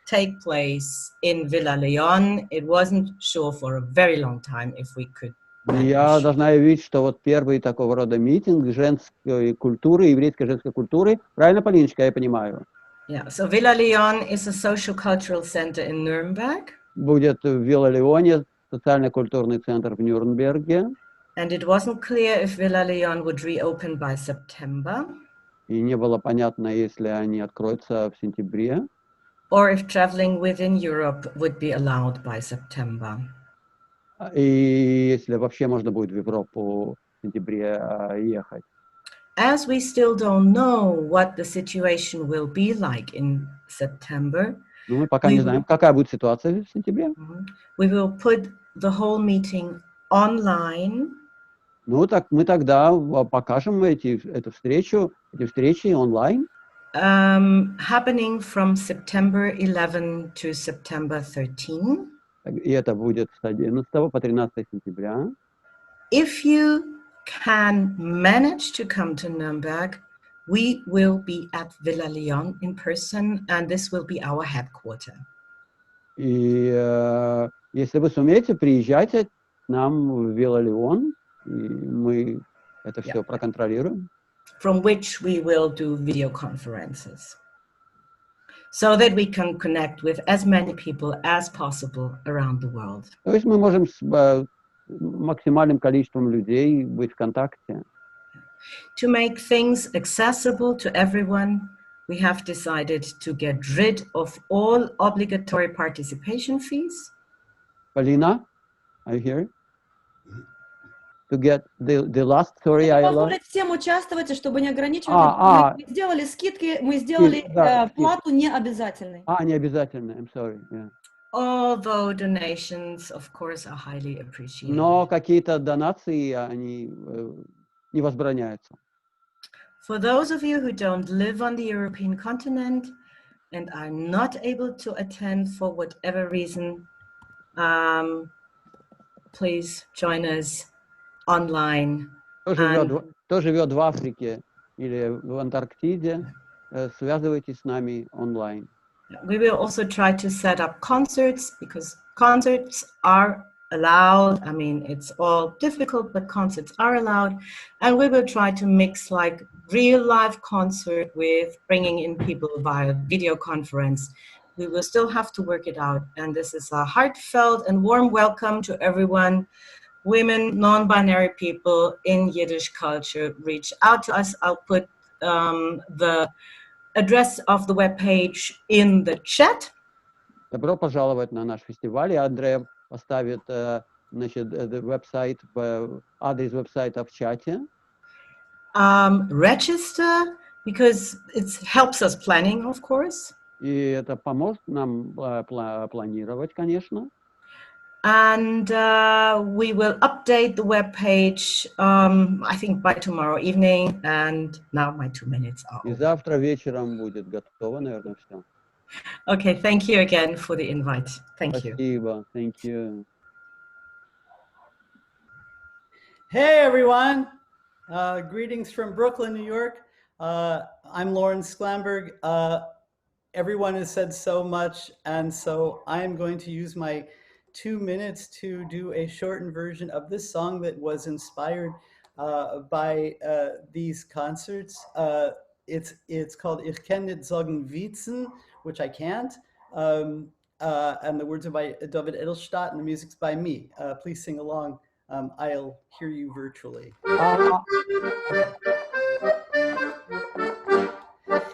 take place in Villa Leon. It wasn't sure for a very long time if we could. Я должна видеть, что вот первый такого рода митинг женской культуры, еврейской женской культуры, правильно, Полиночка, я понимаю? Yeah, so Villa Leon is a social cultural center in Nuremberg. Будет в Вилла-Леоне социально-культурный центр в Нюрнберге. And it wasn't clear if Villa Leon would reopen by September. И не было понятно, если они откроются в сентябре. Or if traveling within Europe would be allowed by September. И если вообще можно будет в Европу в сентябре ехать. As we still don't know what the situation will be like in September, мы пока не знаем, какая будет ситуация в сентябре. We will put the whole meeting online. Ну так мы тогда покажем эту встречу, эти встречи онлайн. Happening from September 11 to September 13. И это будет с 11 по 13 сентября. If you can manage to come to Nuremberg, we will be at Villa Leon in person, and this will be our headquarter. И если вы сумеете, приезжайте к нам в Вилла Леон, и мы это все проконтролируем. From which we will do video conferences, so that we can connect with as many people as possible around the world. То есть мы можем с максимальным количеством людей быть в контакте. To make things accessible to everyone, we have decided to get rid of all obligatory participation fees. Polina, are you here? To get the last story I lost. Позволить всем участвовать, чтобы не ограничивать. Мы сделали скидки, мы сделали плату необязательной. Необязательной, I'm sorry. Yeah. Although donations, of course, are highly appreciated. Но какие-то донации, они не возбраняются. For those of you who don't live on the European continent and are not able to attend for whatever reason, please join us online. Кто живет в Африке или в Антарктиде, связывайтесь с нами онлайн. We will also try to set up concerts, because concerts are allowed. I mean, it's all difficult, but concerts are allowed. And we will try to mix like real live concert with bringing in people via video conference. We will still have to work it out. And this is a heartfelt and warm welcome to everyone. Women, non-binary people in Yiddish culture, reach out to us. I'll put the address of the webpage in the chat. Добро пожаловать на наш фестиваль. И Андрея поставит значит, веб-сайт, адрес веб-сайта в чате. Register, because it helps us planning, of course. И это поможет нам планировать, конечно. And we will update the web page, I think by tomorrow evening. And now my 2 minutes are И over. завтра вечером будет готово, наверное, все. Okay, thank you again for the invite. Thank you. Спасибо, thank you. Hey everyone, greetings from Brooklyn, New York. I'm Lawrence Sklamberg. Everyone has said so much, and so I'm going to use my 2 minutes to do a shortened version of this song that was inspired by these concerts. It's called Ich kann nicht sagen Witzen, which I can't, and the words are by David Edelstadt, and the music's by me. Please sing along. I'll hear you virtually.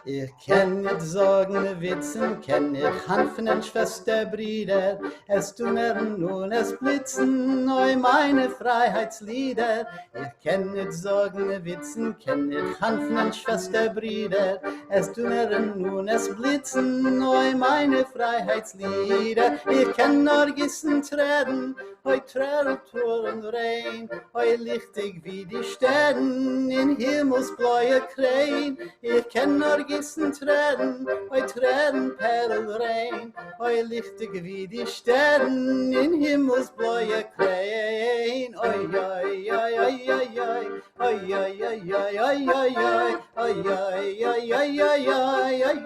Ich kann nicht sagen Witzen, kenn ich Hanfen und Schwesterbrüder, es donnern und es blitzen, neu meine Freiheitslieder. Ich kann nicht sagen Witzen, kenn ich Hanfen und Schwesterbrüder, es donnern und es blitzen, neu meine Freiheitslieder. Ich kann nur gissen Tränen, heu Tränen, Toren rein, heu lichtig wie die Sterne in himmelsblaue Krähen. Ich kann nur gissen Tränen, heu Tränen Perlrein, heu lichtig wie die Sterne in himmelsblaue Krähen. Oi, oi, oi, oi, oi, oi, oi, oi, oi, oi, oi, oi, oi, oi, oi, oi, oi,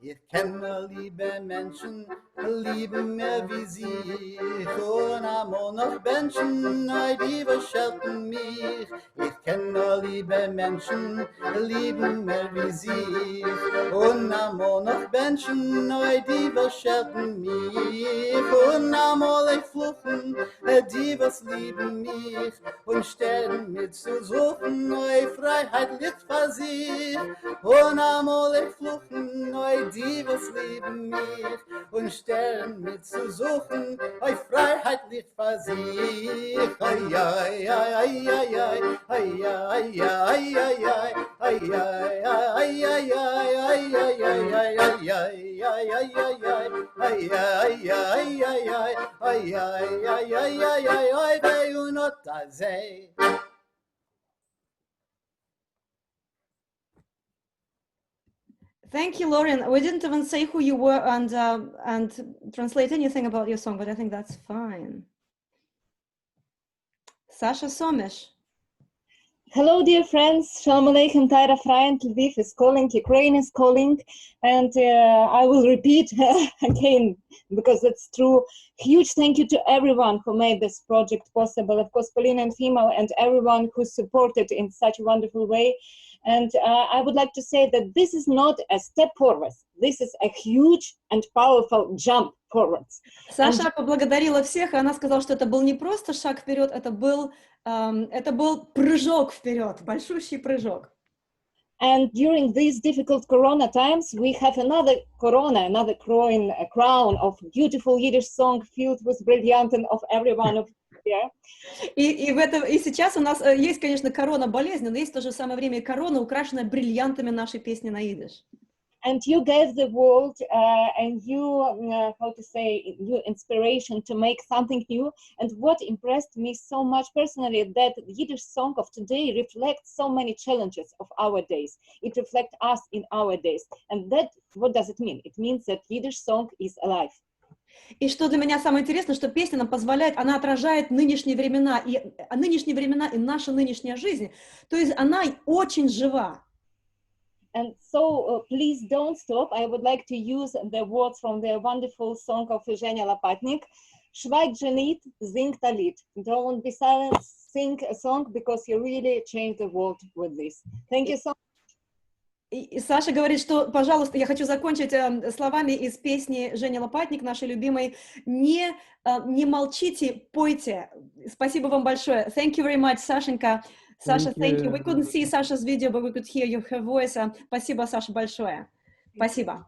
ich kenne liebe Menschen, lieben mehr wie sie. Und einmal noch Menschen, die verschelten mich. Ich kenne liebe Menschen, lieben mehr wie sie. Und einmal noch Menschen, die verschelten mich. Und einmal ich fluchen, die was lieben mich. Und sterben mit zu suchen, neue Freiheit liegt für sich. Und einmal ich fluchen, die was lieben mich. Und sterben mit zu suchen, neue Freiheit liegt für sich. Ai, ai, ai, ai, ai, ai, ai, ai, ai, ai, ai, ai, ai, ai, ai, Thank you, Lauren. We didn't even say who you were and translate anything about your song, but I think that's fine. Sasha Somesh. Hello, dear friends. Shalom Aleichem, Taira Freund, Lviv is calling, Ukraine is calling, and I will repeat again because it's true. Huge thank you to everyone who made this project possible. Of course, Polina and Fima and everyone who supported in such a wonderful way. And I would like to say that this is not a step forward. This is a huge and powerful jump forwards. Саша поблагодарила всех, и она сказала, что это был не просто шаг вперед, это был прыжок вперед, большущий прыжок. And during these difficult Corona times, we have another crown of beautiful Yiddish song filled with brilliance of everyone of here. И сейчас у нас есть, конечно, корона-болезнь, но есть в то же самое время и корона, украшенная бриллиантами нашей песни на идиш. And you gave the world and you, new inspiration to make something new. And what impressed me so much personally, that the Yiddish song of today reflects so many challenges of our days. It reflects us in our days. And that, what does it mean? It means that Yiddish song is alive. И что для меня самое интересное, что песня нам позволяет, она отражает нынешние времена и наша нынешняя жизнь. То есть она очень жива. And so please don't stop. I would like to use the words from the wonderful song of Zhenya Lopatnik. Schweig Janit, sing Talit. Don't be silent, sing a song because you really changed the world with this. Thank you so much. И Саша говорит, что, пожалуйста, я хочу закончить словами из песни Жени Лопатник, нашей любимой. Не молчите, пойте. Спасибо вам большое. Thank you very much, Сашенька. Sasha, thank you. We couldn't see Sasha's video, but we could hear her voice. Спасибо, Саша, большое. Спасибо.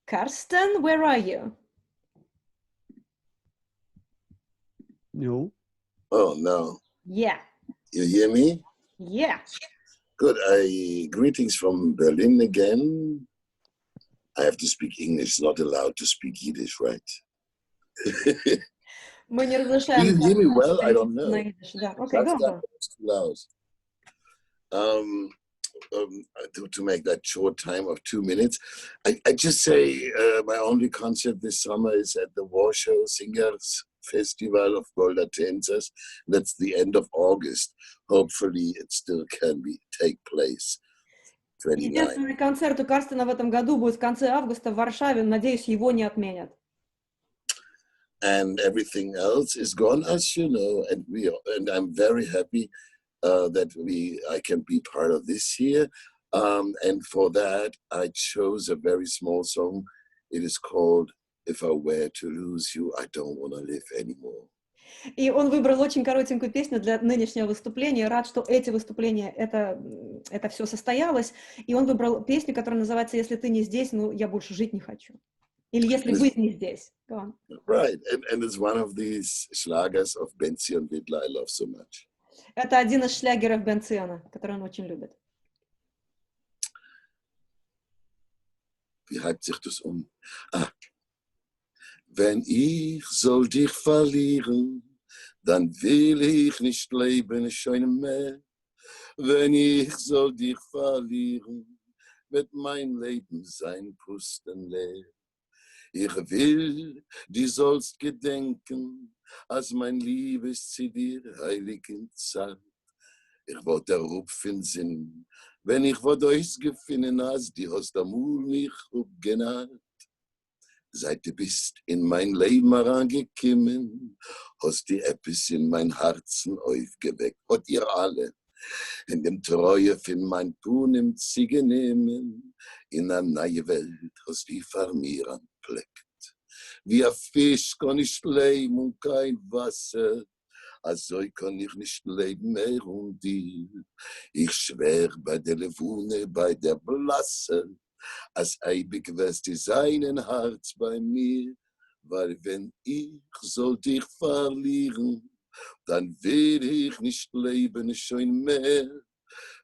Karsten, where are you? No. Oh, no. Yeah. You hear me? Yeah. Good. Greetings from Berlin again. I have to speak English, not allowed to speak Yiddish, right? Мы не Do разрешаем. you hear me well? I don't know. Да. Okay, go, go. It's too loud. To make that short time of 2 minutes, I just say my only concert this summer is at the Warsaw Singers Festival of Golda Tänzers. That's the end of August. Hopefully it still can take place. 29. Единственный концерт у Карстена в этом году будет в конце августа в Варшаве. Надеюсь, его не отменят. And everything else is gone, as you know, and I'm very happy that I can be part of this year. And for that, I chose a very small song. It is called "If I Were to Lose You, I Don't Want to Live Anymore." И он выбрал очень коротенькую песню для нынешнего выступления. Рад, что эти выступления, это все состоялось. И он выбрал песню, которая называется «Если ты не здесь, ну, я больше жить не хочу». Или «Если быть не здесь». Go on. Right, and it's one of these schlagers of Benzi und Wittler I love so much. Это один из шлягеров Бенциона, который он очень любит. Wie heibt sich das Wenn ich soll dich verlieren, dann will ich nicht leben schon mehr. Wenn ich soll dich verlieren, wird mein Leben sein pustenleer. Ich will, du sollst gedenken, als mein Liebes zu dir heiligen Zeit. Ich wollte rufen Sinn, wenn ich vor euch gefunden hast, die hast amul mich abgenannt. Seit du bist in mein Leben herangekommen, hast die etwas in mein Herzen aufgeweckt. Hat ihr alle in dem Treue von mein Tun im Ziege nehmen, in eine neue Welt hast die vor mir anpleckt. Wie ein Fisch kann ich leben und kein Wasser, also kann ich nicht leben mehr um dir. Ich schwör bei der Levune, bei der Blasse, als ewig wirst du sein Herz bei mir, weil wenn ich soll dich verlieren, dann will ich nicht leben schon mehr.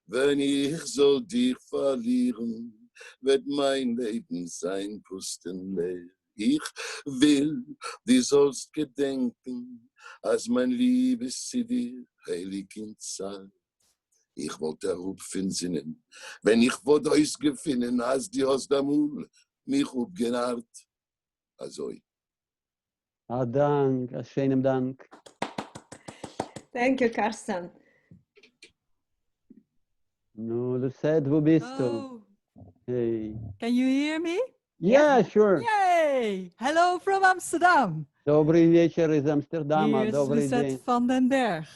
Wenn ich soll dich verlieren, wird mein Leben sein pustenleer. Ich will, du sollst gedenken, als mein Liebes zu dir heiligen Zeit. Ich wollte darauf sinnen, wenn ich vor euch gefunden, als die hast amul mich abgenarrt. Also. Dank, schönen Dank. Thank you, Karsten. No, Lucette, wo bist du? Hey. Can you hear me? Yeah, sure. Yay! Hello from Amsterdam. Добрый вечер из Амстердама. Here's Добрый Lucette день. van den Berg.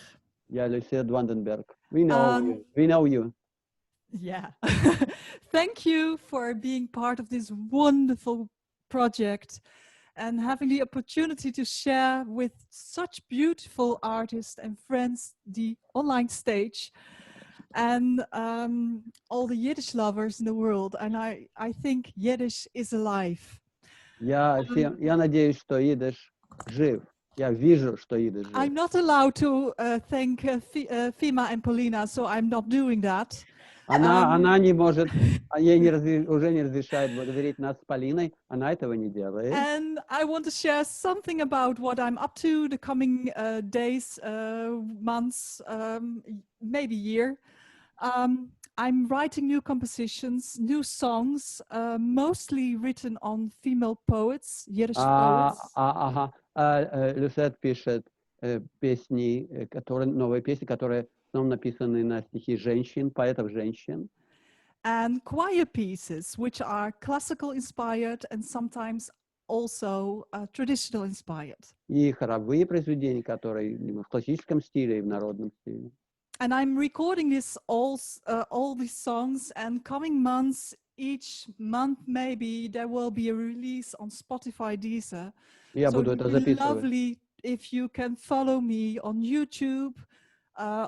Yeah, Lucette Vandenberg. We know you. We know you. Yeah. Thank you for being part of this wonderful project and having the opportunity to share with such beautiful artists and friends the online stage and all the Yiddish lovers in the world. And I think Yiddish is alive. Я надеюсь, что идиш жив. Я вижу, что идиш жив. I'm not allowed to thank Fima and Polina, so I'm not doing that. Она не может, ей уже не разрешает благодарить нас с Полиной, она этого не делает. And I want to share something about what I'm up to the coming days, months, maybe year. I'm writing new compositions, new songs, mostly written on female poets, Yiddish poets. Люсет пишет песни, новые песни, которые написаны на стихи женщин, поэтов женщин. And choir pieces, which are classical inspired and sometimes also traditional inspired. И хоровые произведения, которые в классическом стиле и в народном стиле. And I'm recording this all these songs, and coming months, each month maybe there will be a release on Spotify, Deezer. Я So буду it это would be записывать. lovely if you can follow me on YouTube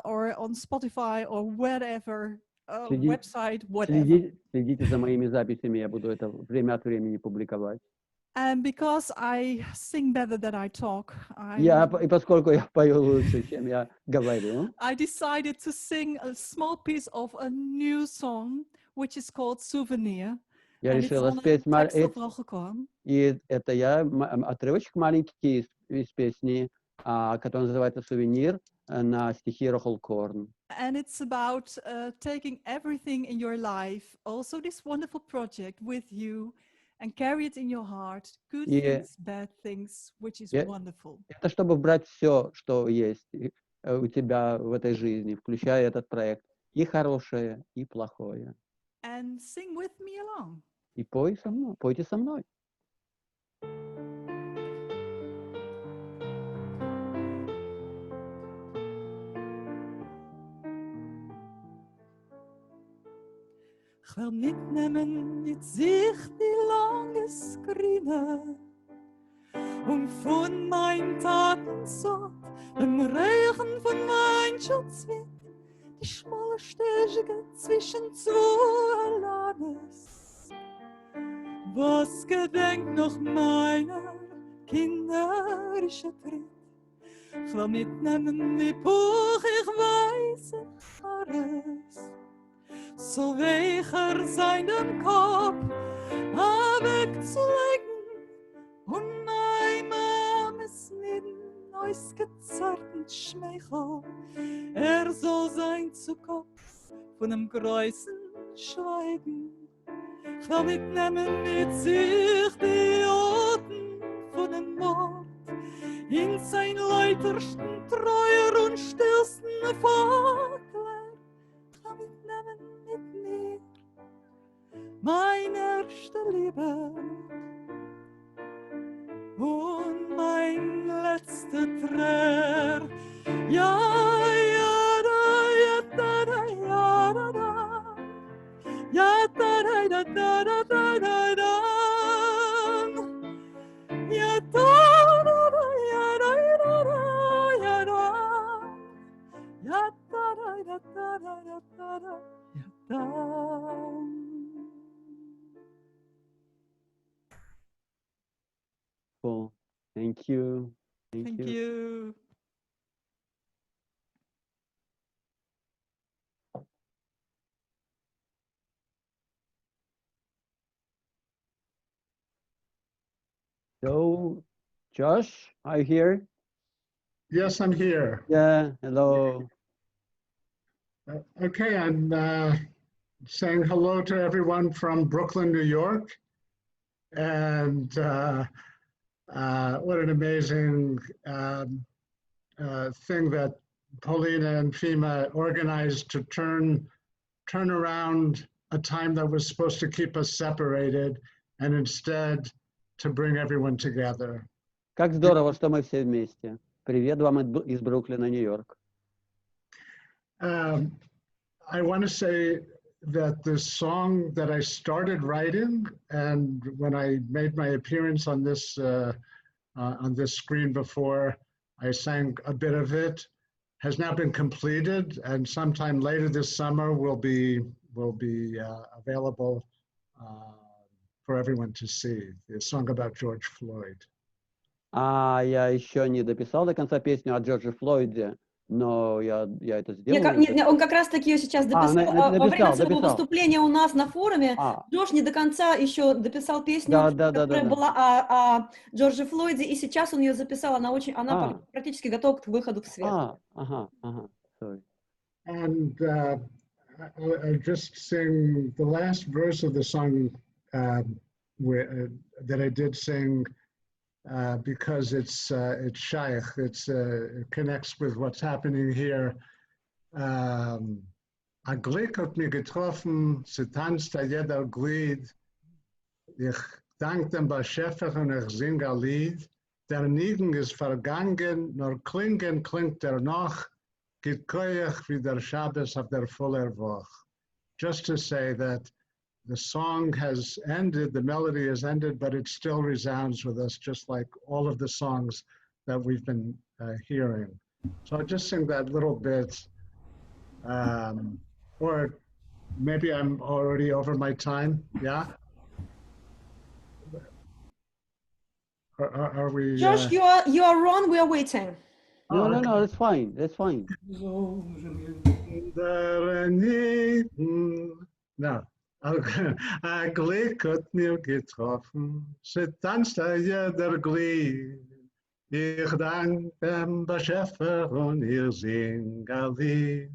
or on Spotify or wherever, website, whatever. Следите за моими записями, я буду это время от времени публиковать. And because I sing better than I talk, И поскольку я пою лучше, чем я говорю, I decided to sing a small piece of a new song, which is called Souvenir. я And it's решила on a спеть text of Rochekon. и это отрывочек маленький из песни, который называется «Сувенир» на стихи Рохолкорн. And it's about taking everything in your life, also this wonderful project, with you, and carry it in your heart, good things, bad things, which is wonderful. Это чтобы брать все, что есть у тебя в этой жизни, включая этот проект, и хорошее, и плохое. And sing with me along. И пойте со мной. Ich will mitnehmen mit sich die lange Skrine und von mein Tatensort, dem Reichen von mein Schutzwind, die schmale Stege zwischen zwei Lanes. Was gedenkt noch meiner kinderische Tritt? Ich will mitnehmen die Buch, ich weiß es alles. So weicher seinem Kopf wegzulegen und mein Armes Leben ausgezerrten Schmeichel. Soll sein zu Kopf von einem größten Schweigen. Ich will mitnehmen mit sich die Oten von dem Mord in sein läutersten, treuer und stillsten Fakler. Ich will mitnehmen mit mir mein erste Liebe und mein letzter Träer. Ja, ja, da, da, ja, da, da. Ja, da, da, da, da, da, da, da, da. Ja, da, da, da, ja, da, da, da, ja, da. Ja, da, da, da, da, da, da, da, da, ja, da. Cool. Thank you. Thank you. So, Josh, are you here? Yes, I'm here. Yeah, hello. Okay, I'm saying hello to everyone from Brooklyn, New York. And what an amazing thing that Polina and FEMA organized to turn around a time that was supposed to keep us separated and instead to bring everyone together. Как здорово, что мы все вместе. Привет вам из Бруклина, Нью-Йорк. I want to say that the song that I started writing, and when I made my appearance on this screen before, I sang a bit of it, has now been completed, and sometime later this summer will be available for everyone to see. The song about George Floyd. Я еще не дописал до конца песню о Джордже Флойде, но я это сделал. Он как раз таки ее сейчас дописал. Во время своего выступления у нас на форуме Джош не до конца еще дописал песню, которая была о Джордже Флойде, и сейчас он ее записал. Она практически готова к выходу в свет. Sorry. And I'll just sing the last verse of the song that I did sing. Because it's shaykh, it connects with what's happening here. A Glück hat mich getroffen, sie tanzt jeder Glied. Ich dank dem Beschäfer und ich sing ein Lied. Der Nigen ist vergangen, nur klingen klingt noch. Geht koech wie der Shabbos auf der voller Woche. Just to say that the song has ended, the melody has ended, but it still resounds with us, just like all of the songs that we've been hearing. So I'll just sing that little bit, or maybe I'm already over my time, yeah? Are we? Josh, you are wrong. We are waiting. No, no, no, that's fine. That's fine. No. Ein Glück hat mir getroffen, sie tanzte jeder Glied. Ich dank dem Beschäfer und ihr singt ein Lied.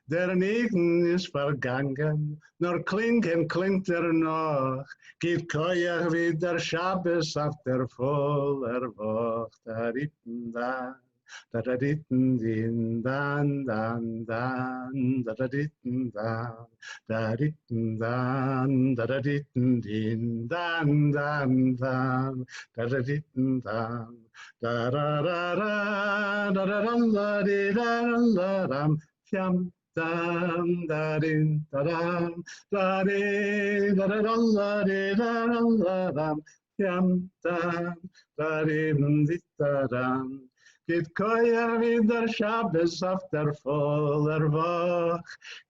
Der Nigen ist vergangen, nur klingen klingt noch. Gibt Koyach wie der Schabes auf der voller Woche. Da da ditten din dan dan dan da da ditten dan da ditten dan da da ditten din dan dan dan da da ditten dan da da da da da da dam da di da dam fiam dam da din da dam da di da da da dam fiam dam da din di da dam. Geht koya wie der Schabes auf der voller Woche.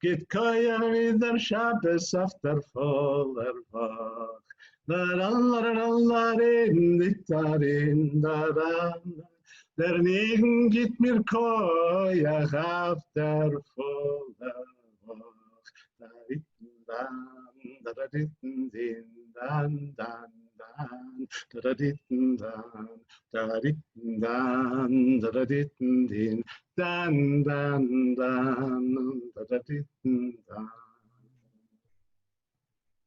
Geht koya wie der Schabes auf der voller Woche. Der Nigen gibt mir koya auf der voller Woche. Da da ditten din dan dan dan da da ditten dan da ditten dan da da ditten din dan dan dan da da ditten dan.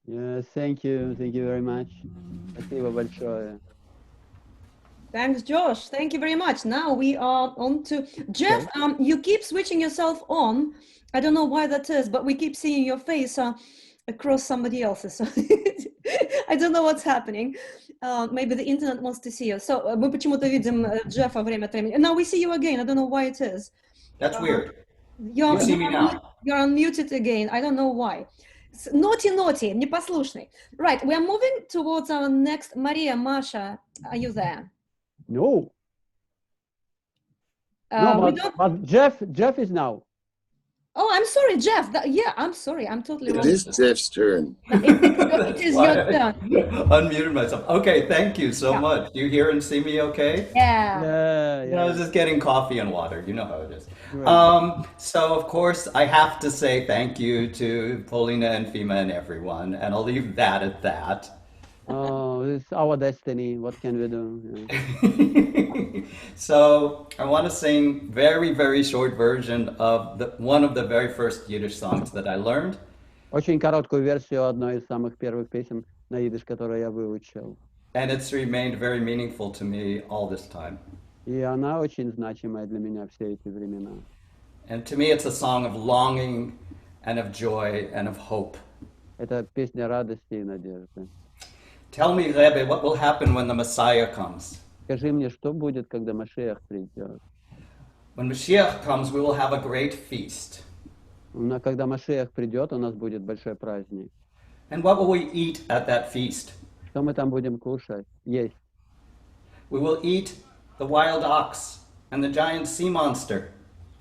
Yes, thank you very much. Спасибо большое. Thanks, Josh. Thank you very much. Now we are on to Jeff. You keep switching yourself on. I don't know why that is, but we keep seeing your face across somebody else's. I don't know what's happening. Maybe the internet wants to see you. So мы почему-то видим Джеффа время от времени. Now we see you again. I don't know why it is. That's weird. You see me now. You're unmuted again. I don't know why. Naughty, непослушный. Right, we are moving towards our next. Maria, Masha, are you there? No. No, but Jeff is now. Oh, I'm sorry, Jeff. Yeah, I'm sorry. I'm totally wrong. It is Jeff's turn. It is your turn. Unmuted myself. Okay, thank you so much. Do you hear and see me okay? Yeah. I was just getting coffee and water. You know how it is. Right. So, of course, I have to say thank you to Polina and Fima and everyone, and I'll leave that at that. Oh, it's our destiny. What can we do? Yeah. So I want to sing very, very short version of one of the very first Yiddish songs that I learned. Очень короткую версию одной из самых первых песен на идиш, которую я выучил. And it's remained very meaningful to me all this time. И она очень значимая для меня все эти времена. And to me, it's a song of longing and of joy and of hope. Это песня радости и надежды. Tell me, Rebbe, what will happen when the Messiah comes? Скажи мне, что будет, когда Машиах придет? When Mashiach comes, we will have a great feast. Но когда Машиах придет, у нас будет большой праздник. And what will we eat at that feast? Что мы там будем кушать, есть? We will eat the wild ox and the giant sea monster.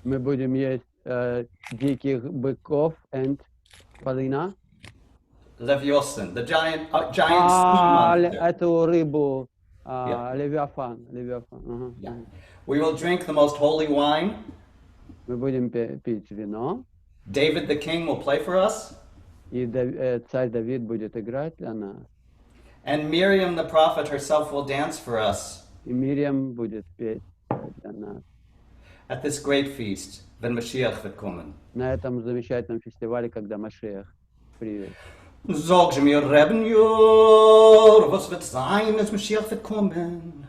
Мы будем есть диких быков and Polina. Leviosan, the giant sea monster. Эту рыбу, Левиафан. Yeah. We will drink the most holy wine. Мы будем пить вино. David the king will play for us. И царь Давид будет играть для нас. And Miriam the prophet herself will dance for us. И Мириам будет петь для нас. At this great feast, when Mashiach wird kommen. На этом замечательном фестивале, когда Машиах придет. Sag mir, Rebbenjör, was wird sein, als Mashiach wird kommen?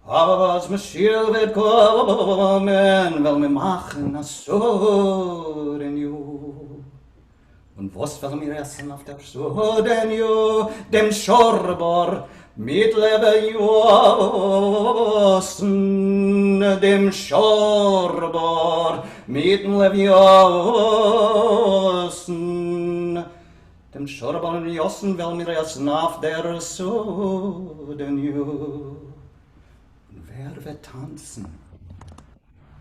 Aber als Mashiach wird kommen, weil wir machen so den Jür. Und was werden wir essen auf der so den Jür? Dem Schorbor mit Leviosen, dem Schorbor mit Leviosen. Dem Schorbor und Jossen will mir essen auf der so den Jür. Wer wird tanzen?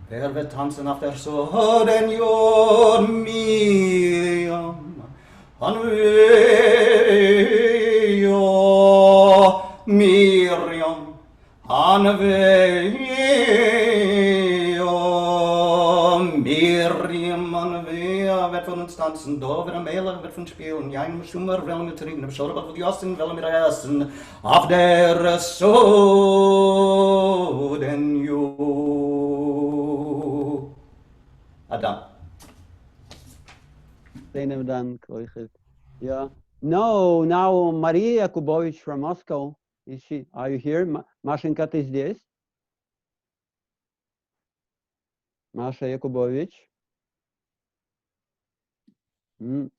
Wer wird tanzen auf der Sodenjord Miriam? Anveo Miriam, Anveo Miriam, Anveo wird von uns tanzen, da wird Melech wird von spielen, ja im Schummer wollen wir trinken, im Schorbat wird Josten wollen wir essen, auf der Sodenjord. Adam. Vielen Dank, Euchet. Yeah. No, now Maria Yakubovich from Moscow. Is she? Are you here? Mashenka, ты здесь? Маша Якубович. Мы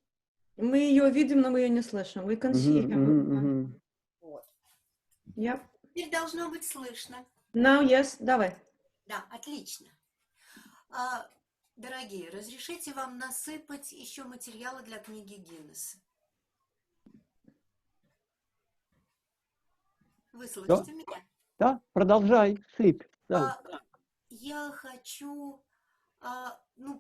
ее видим, но мы ее не слышим. We can see her. Вот. Yep. Теперь должно быть слышно. Now, yes, давай. Да, отлично. Дорогие, разрешите вам насыпать еще материалы для книги Гиннесса? Вы слышите меня? Да, продолжай, сыпь. Да. Я хочу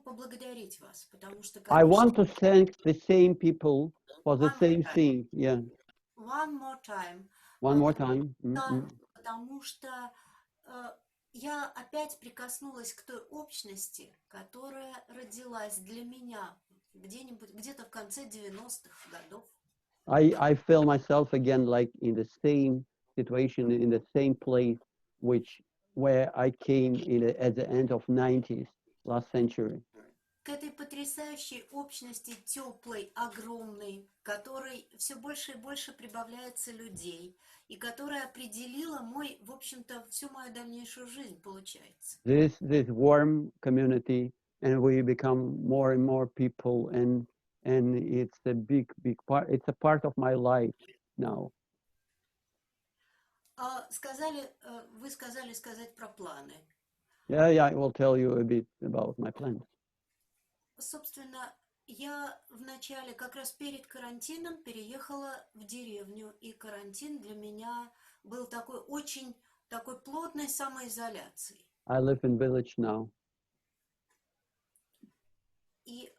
поблагодарить вас, потому что, I want to thank the same people for the same thing. Yeah. One more time. One more time. Потому что я опять прикоснулась к той общности, которая родилась для меня где-то в конце 90-х годов. I feel myself again like in the same situation, in the same place, where I came at the end of 90s, last century. К этой потрясающей общности, теплой, огромной, которой все больше и больше прибавляется людей, и которая определила в общем-то, всю мою дальнейшую жизнь, получается. This warm community, and we become more and more people, and it's a big part. It's a part of my life now. Вы сказали сказать про планы. Yeah, I will tell you a bit about my plans. Собственно, я вначале, как раз перед карантином, переехала в деревню, и карантин для меня был очень плотной самоизоляцией. I live in village now. И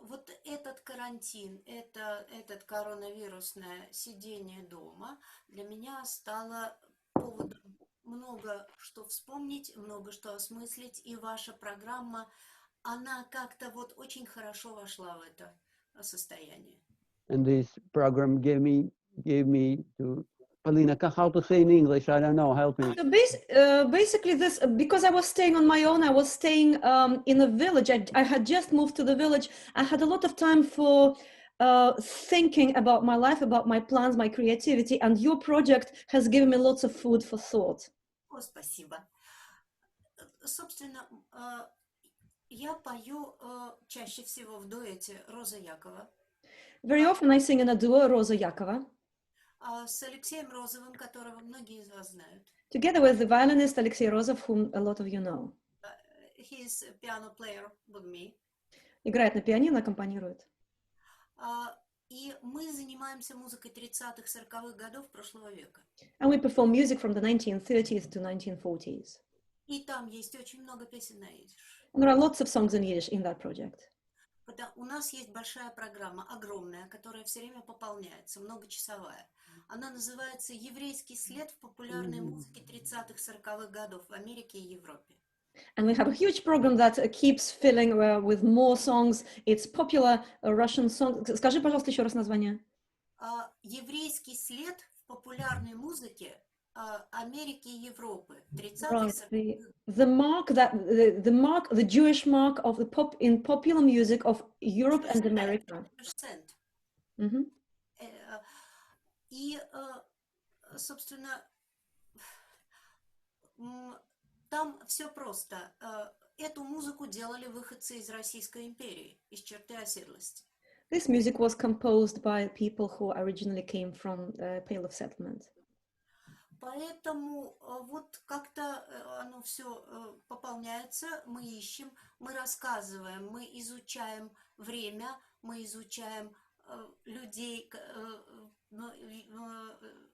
вот этот карантин, этот коронавирусное сидение дома для меня стало поводом много что вспомнить, много что осмыслить, и ваша программа, она как-то очень хорошо вошла в это состояние. And this program gave me to Polina, how to say in English? I don't know. Help me. So basically, this because I was staying on my own. I was staying in a village. I had just moved to the village. I had a lot of time for thinking about my life, about my plans, my creativity, and your project has given me lots of food for thought. О, спасибо. Собственно, я пою чаще всего в дуэте Роза Якова. Very often I sing in a duo, Rosa Yakova. С Алексеем Розовым, которого многие из вас знают. Together with the violinist Alexei Rozov, whom a lot of you know. He is a piano player with me. Играет на пианино, аккомпанирует. И мы занимаемся музыкой 30-х, 40-х годов прошлого века. And we perform music from the 1930s to 1940s. И там есть очень много песен на идиш. And there are lots of songs in Yiddish in that project. У нас есть большая программа, огромная, которая все время пополняется, многочасовая. Она называется «Еврейский след в популярной музыке 30-х, 40-х годов в Америке и Европе». And we have a huge program that keeps filling with more songs. It's popular Russian song. Скажи, пожалуйста, еще раз название. «Еврейский след в популярной музыке Америки и Европы 30-х, Right. The Jewish mark of the in popular music of Europe and America. И, собственно, там все просто. Эту музыку делали выходцы из Российской империи, из черты оседлости. This music was composed by people who originally came from Pale of Settlement. Поэтому вот как-то оно все пополняется, мы ищем, мы рассказываем, мы изучаем время, мы изучаем людей,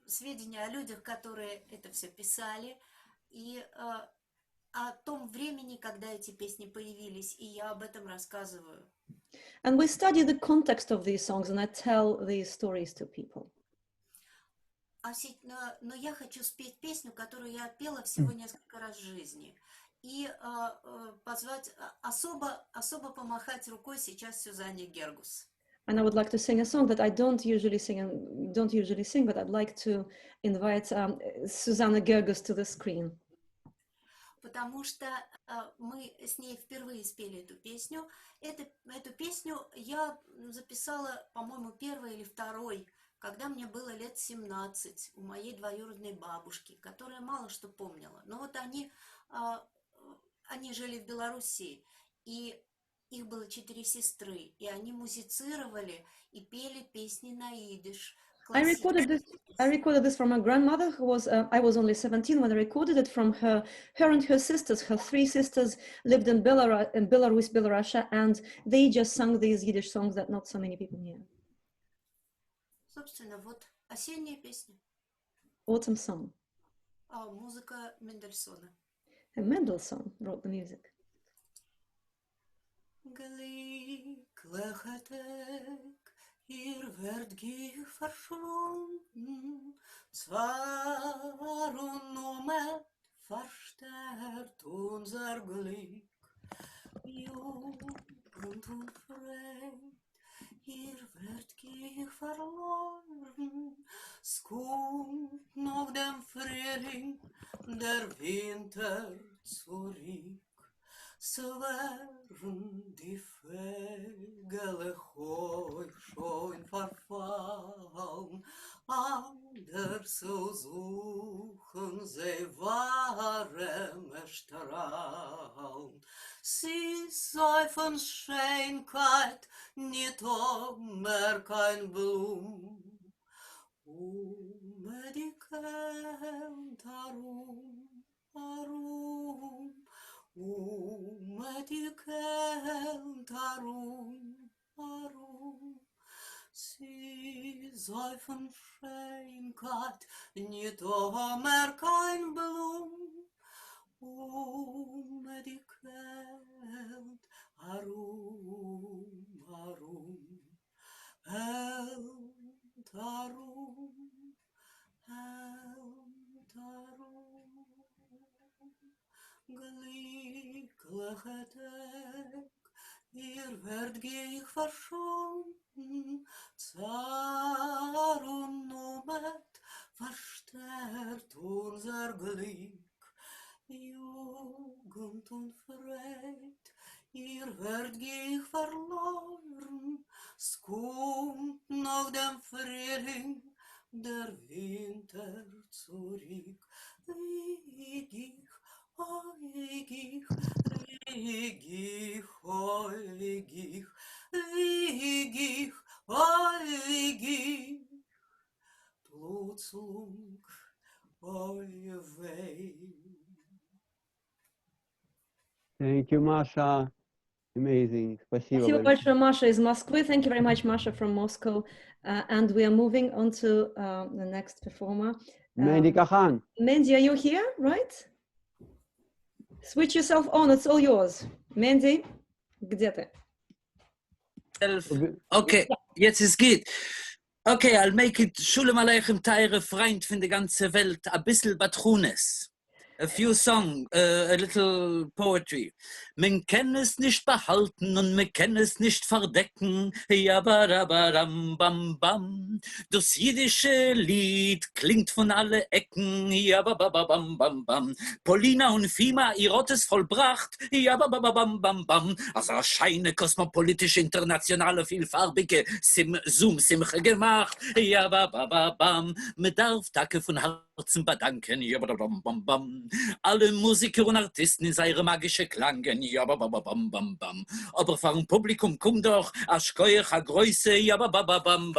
сведения о людях, которые это все писали, и о том времени, когда эти песни появились, и я об этом рассказываю. And we study the context of these songs, and I tell these stories to people. Но я хочу спеть песню, которую я пела всего несколько раз в жизни. И позвать, особо помахать рукой сейчас Сюзанне Гергус. And I would like to sing a song that I don't usually sing, but I'd like to invite Susanna Gergus to the screen. Потому что мы с ней впервые спели эту песню. Эту песню я записала, по-моему, первой или второй, когда мне было лет 17, у моей двоюродной бабушки, которая мало что помнила. Но вот они жили в Белоруссии, и их было 4 сестры, и они музицировали и пели песни на идиш. I recorded this from my grandmother, who was, I was only 17 when I recorded it from her and her sisters. Her 3 sisters lived in Belarus, Belarusia, and they just sang these Yiddish songs that not so many people knew. Собственно, вот осенняя песня. Autumn song. Музыка Мендельсона. And Mendelssohn wrote the music. Gelijk lechetek, hier werd gich verschwunden, zwar und nur mit verstärkt unser Glück. Jugend und Freude, hier wird gich verloren, es kommt noch dem Frühling, der Winter zurück. So werden die Vögel heu schon verfallen, anders so suchen sie warme Strahlen. Sie säufen Schönheit, nicht mehr kein Blum. Die Kälte herum, die Kälte herum, sie säufen Schönheit, nicht mehr kein Blum. Die Kälte herum, hält herum, hält herum. Glücklicher Tag, ihr werdet gich verschwunden, zar und Nomad verstärkt unser Glück. Jugend und Freude, ihr werdet gich verloren, es kommt nach dem Frühling der Winter zurück. Thank you, Masha. Amazing. Спасибо большое, Masha из Москвы. Thank you very much, Masha from Moscow. And we are moving on to the next performer. Mandy Kahan. Mandy, are you here, right? Switch yourself on, it's all yours. Mandy, где ты? Okay, jetzt es geht. Okay, I'll make it Shalom Aleichem, teure Freund von der ganzen Welt, a bissel Batrunes. A few songs, a little poetry. Man kann es nicht behalten und man kann es nicht verdecken. Ja, bam, bam. Das jiddische Lied klingt von alle Ecken. Ja, bam, bam. Polina und Fima, ihr Rottes vollbracht. Ja, bam. Also erscheine kosmopolitisch internationale, vielfarbige Simche gemacht. Ja, bam. Man darf Danke von Herzen bedanken. Ja, bam. Alle Musiker und Artisten in seine magische Klangen, ja, bam. Aber vor dem Publikum kommt doch a Schkeuch, a Größe, ja, bam.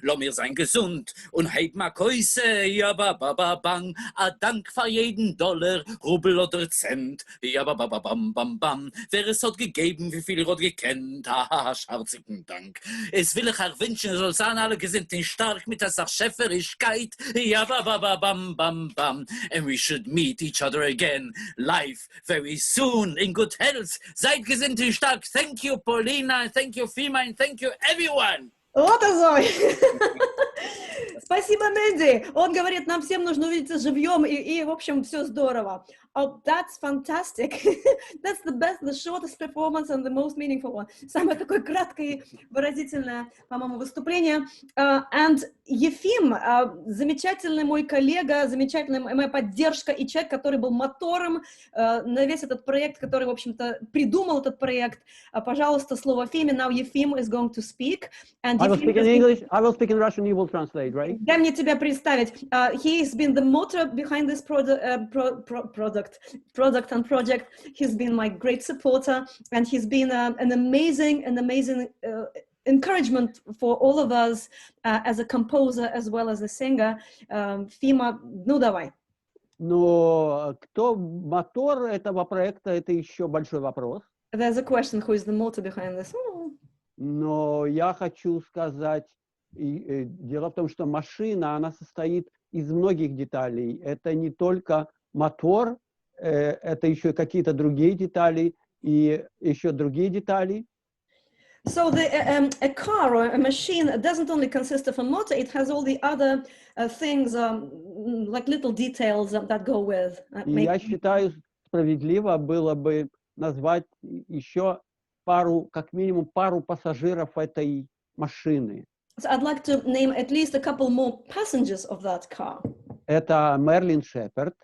Lass mir sein gesund und heit ma Käuse, ja, bam. A Dank für jeden Dollar, Rubel oder Cent, ja, bam. Wer es hat gegeben, wie viel hat gekannt, haha, scharzigen Dank. Es will ich auch wünschen, soll sein alle gesinnt stark mit der Schäferigkeit, ja, bam. ba bum bum bum, and we should meet each other again live very soon in good health. Seid gesinnt und stark. Thank you, Polina. Thank you, Fima, and thank you, everyone. Вот Зой! Спасибо, Мэнди. Он говорит, нам всем нужно увидеться живьем, и в общем, все здорово. Oh, that's fantastic. That's the best, the shortest performance and the most meaningful one. Самое такое краткое и выразительное, по-моему, выступление. And Ефим, замечательный мой коллега, замечательная моя поддержка и человек, который был мотором на весь этот проект, который, в общем-то, придумал этот проект. Пожалуйста, слово Фиме. Now Ефим is going to speak. And I will speak in English, I will speak in Russian, you will translate, right? Дай мне тебя представить. He's been the motor behind this product and project. He's been my great supporter, and he's been an amazing encouragement for all of us as a composer as well as a singer. Фима, ну давай. Но кто мотор этого проекта, это еще большой вопрос. There's a question, who is the motor behind this? Но я хочу сказать, дело в том, что машина, она состоит из многих деталей. Это не только мотор, это еще какие-то другие детали и еще другие детали. So a car or a machine doesn't only consist of a motor, it has all the other things, like little details that go with. И я считаю, справедливо было бы назвать еще как минимум пару пассажиров этой машины. So I'd like to name at least a couple more passengers of that car. Это Мерлин Шепард,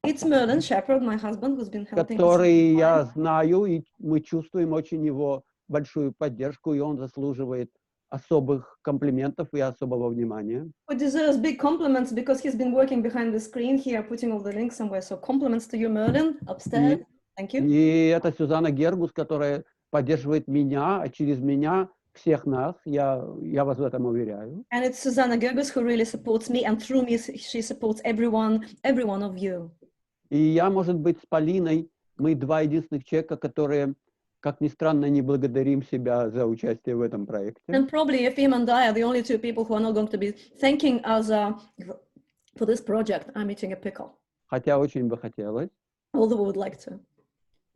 It's Merlin Shepherd, my husband, who's been helping us. который я знаю, и мы чувствуем очень его большую поддержку, и он заслуживает особых комплиментов и особого внимания. Who deserves big compliments because he's been working behind the screen here, putting all the links somewhere. So compliments to you, Merlin, upstairs. Thank you. И это Сюзанна Гергус, которая поддерживает меня, а через меня всех нас. Я вас в этом уверяю. And it's Susanna Gerges who really supports me, and through me she supports every one of you. И я, может быть, с Полиной, мы два единственных человека, которые, как ни странно, не благодарим себя за участие в этом проекте. And probably Efim and I are the only two people who are not going to be thanking us for this project. I'm eating a pickle. Хотя очень бы хотелось. Although we would like to.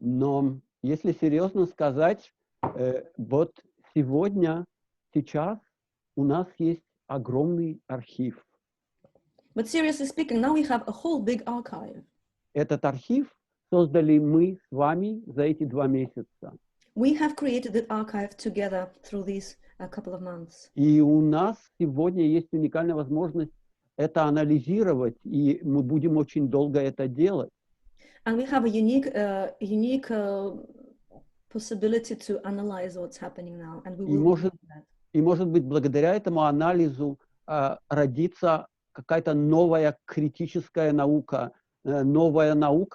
Но если серьезно сказать, вот сегодня, сейчас у нас есть огромный архив. But seriously speaking, now we have a whole big archive. Этот архив создали мы с вами за эти 2 месяца. We have created that archive together through these couple of months. И у нас сегодня есть уникальная возможность это анализировать, и мы будем очень долго это делать. And we have a unique possibility to analyze what's happening now, and we will do that. И может быть, благодаря этому анализу родится какая-то новая критическая наука,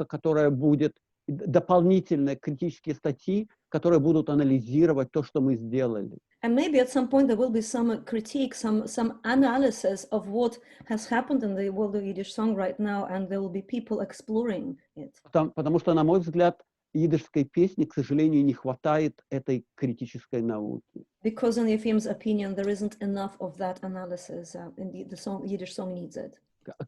которая будет дополнительные критические статьи, которые будут анализировать то, что мы сделали. And maybe at some point there will be some critique, some analysis of what has happened in the world of Yiddish song right now, and there will be people exploring it. Потому что, на мой взгляд, идишской песни, к сожалению, не хватает этой критической науки. Because in Efim's opinion, there isn't enough of that analysis. Indeed, the Yiddish song needs it.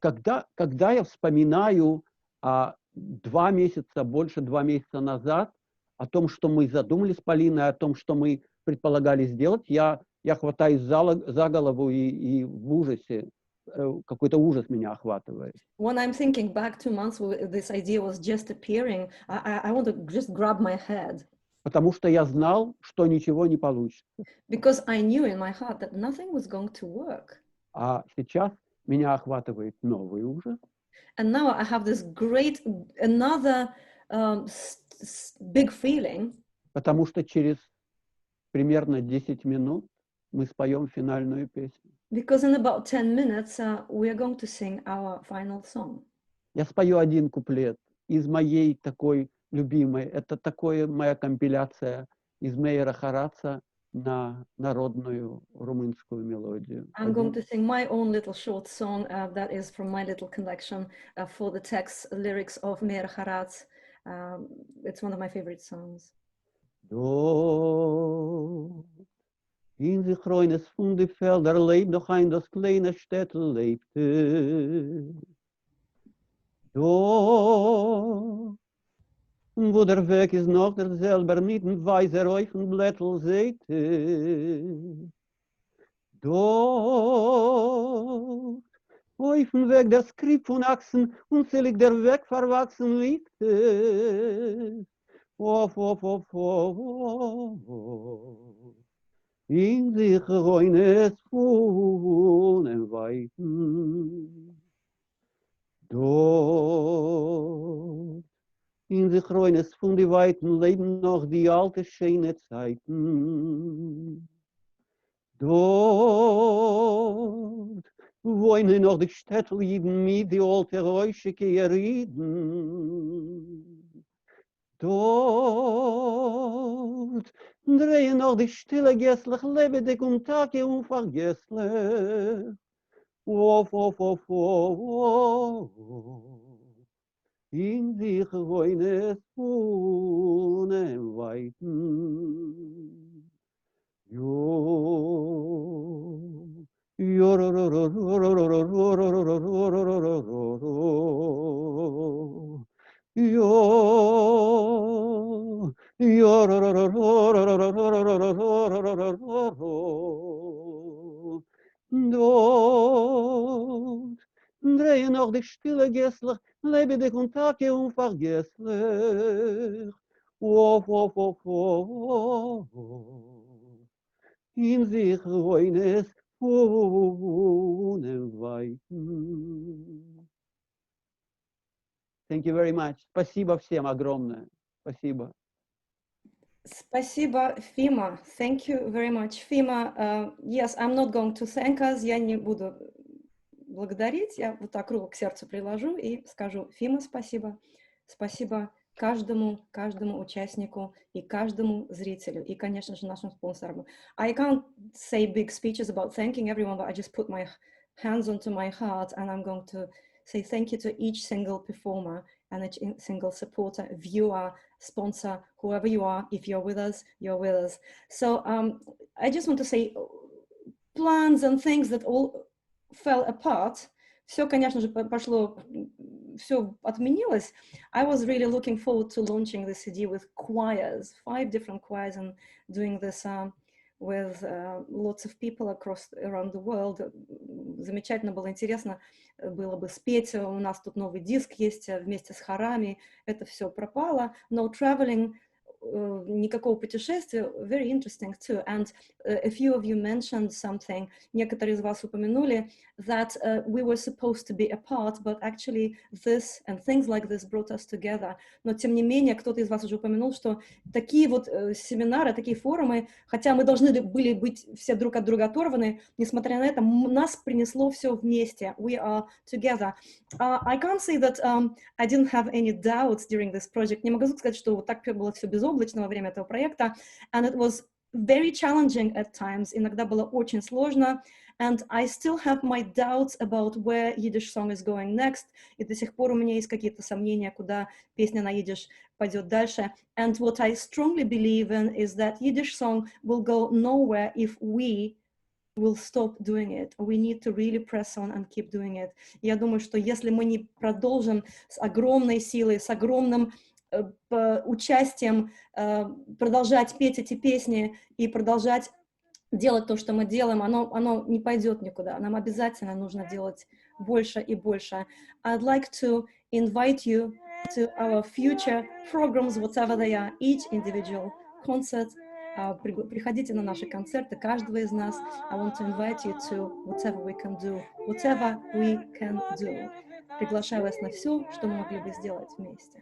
Когда я вспоминаю 2 месяца, больше 2 месяца назад, о том, что мы задумали с Полиной, о том, что мы предполагали сделать, я хватаюсь за голову и в ужасе, какой-то ужас меня охватывает. When I'm thinking back 2 months, this idea was just appearing, I want to just grab my head. Потому что я знал, что ничего не получится. Because I knew in my heart that nothing was going to work. А сейчас меня охватывает новый ужас. And now I have this another big feeling. Потому что через примерно 10 минут мы споем финальную песню. Because in about 10 minutes we are going to sing our final song. Я спою один куплет из моей такой любимой. Это такая моя компиляция из Мейера Хараца на народную румынскую мелодию. I'm going to sing my own little short song that is from my little collection for the text lyrics of Meir Haratz. It's one of my favorite songs. In sich reines von die Felder lebt noch ein das kleine Städtel lebte. Dort, wo der Weg ist noch derselber mit dem weißer Reifenblättel seht. Dort, auf dem Weg der Skript von Achsen und zählig der Weg verwachsen liegt. Auf, in sich reines Fuhnen weiten. Dort, in sich reines von die Weiten leben noch die alte schöne Zeiten. Dort wohnen noch die Städtlieden mit die alte Räuschige Rieden. Dort drehen noch die stille Gässlich lebendig Tage unvergesslich. Wof, wof, wof, wof, in sich reines Fuhnen weiten. Dort drehen noch die stille Gässlich, lebendig Tage unvergesslich. Wof, wof, wof, wof, in sich reines Fuhnen weiten. Thank you very much. Спасибо всем огромное. Спасибо. Спасибо, Fima. Thank you very much, Fima. Yes, I'm not going to thank us. Я не буду благодарить. Я вот так руку к сердцу приложу и скажу: Фима, спасибо. Спасибо каждому участнику и каждому зрителю. И, конечно же, нашим спонсорам. I can't say big speeches about thanking everyone, but I just put my hands onto my heart and I'm going to say thank you to each single performer and each single supporter, viewer, sponsor, whoever you are. If you're with us, you're with us. So I just want to say plans and things that all fell apart. Все, конечно же, пошло, все отменилось. I was really looking forward to launching the CD with choirs, 5 different choirs, and doing this with lots of people around the world. Замечательно было, интересно было бы спеть. У нас тут новый диск есть вместе с хорами. Это все пропало. No traveling, никакого путешествия. Very interesting too. And a few of you mentioned something. Некоторые из вас упомянули that we were supposed to be apart, but actually this and things like this brought us together. Но тем не менее, кто-то из вас уже упомянул, что такие вот семинары, такие форумы, хотя мы должны были быть все друг от друга оторваны, несмотря на это, нас принесло все вместе. We are together. I can't say that I didn't have any doubts during this project. Не могу сказать, что вот так было все безоблачно во время этого проекта. And it was very challenging at times. Иногда было очень сложно. And I still have my doubts about where Yiddish Song is going next. И до сих пор у меня есть какие-то сомнения, куда песня на Yiddish пойдет дальше. And what I strongly believe in is that Yiddish Song will go nowhere if we will stop doing it. We need to really press on and keep doing it. Я думаю, что если мы не продолжим с огромной силой, с огромным участием продолжать петь эти песни и продолжать делать то, что мы делаем, оно не пойдет никуда. Нам обязательно нужно делать больше и больше. I'd like to invite you to our future programs, whatever they are, each individual concert. Приходите на наши концерты, каждого из нас. I want to invite you to whatever we can do, whatever we can do. Приглашаю вас на все, что мы могли бы сделать вместе.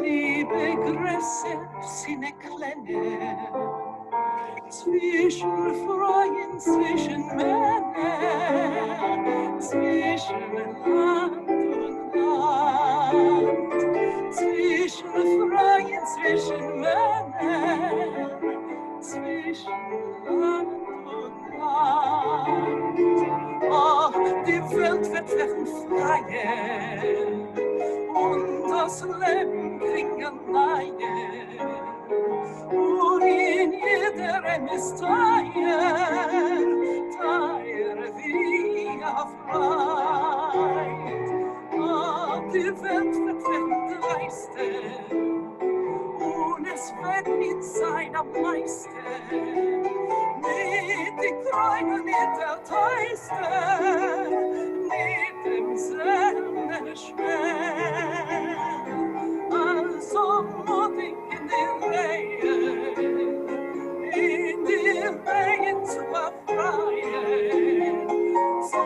Liebe Größe, Sinne Klänge, zwischen Freuen, zwischen Männern, zwischen Land und Land, zwischen Freuen, zwischen Männern, zwischen Land und Land. Ach, die Welt wird werden freier und das Leben bringen Neue. Time is tired, tired wie auf Reit. Die Welt wird dreisten, und es wird nicht sein am meisten. Nicht die Kleine, nicht der Teiste, nicht demselben schwer. Also mutig in die Wege zu befreien, zu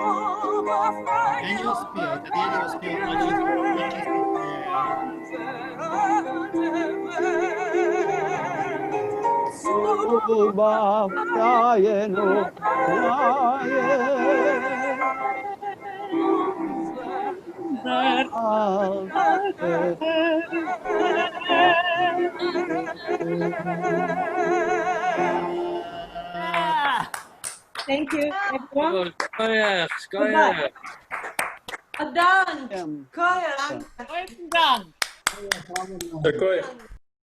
befreien. Daniel spielt, Thank you, everyone. Goeie. Dank. Goeie. Dank. Такое.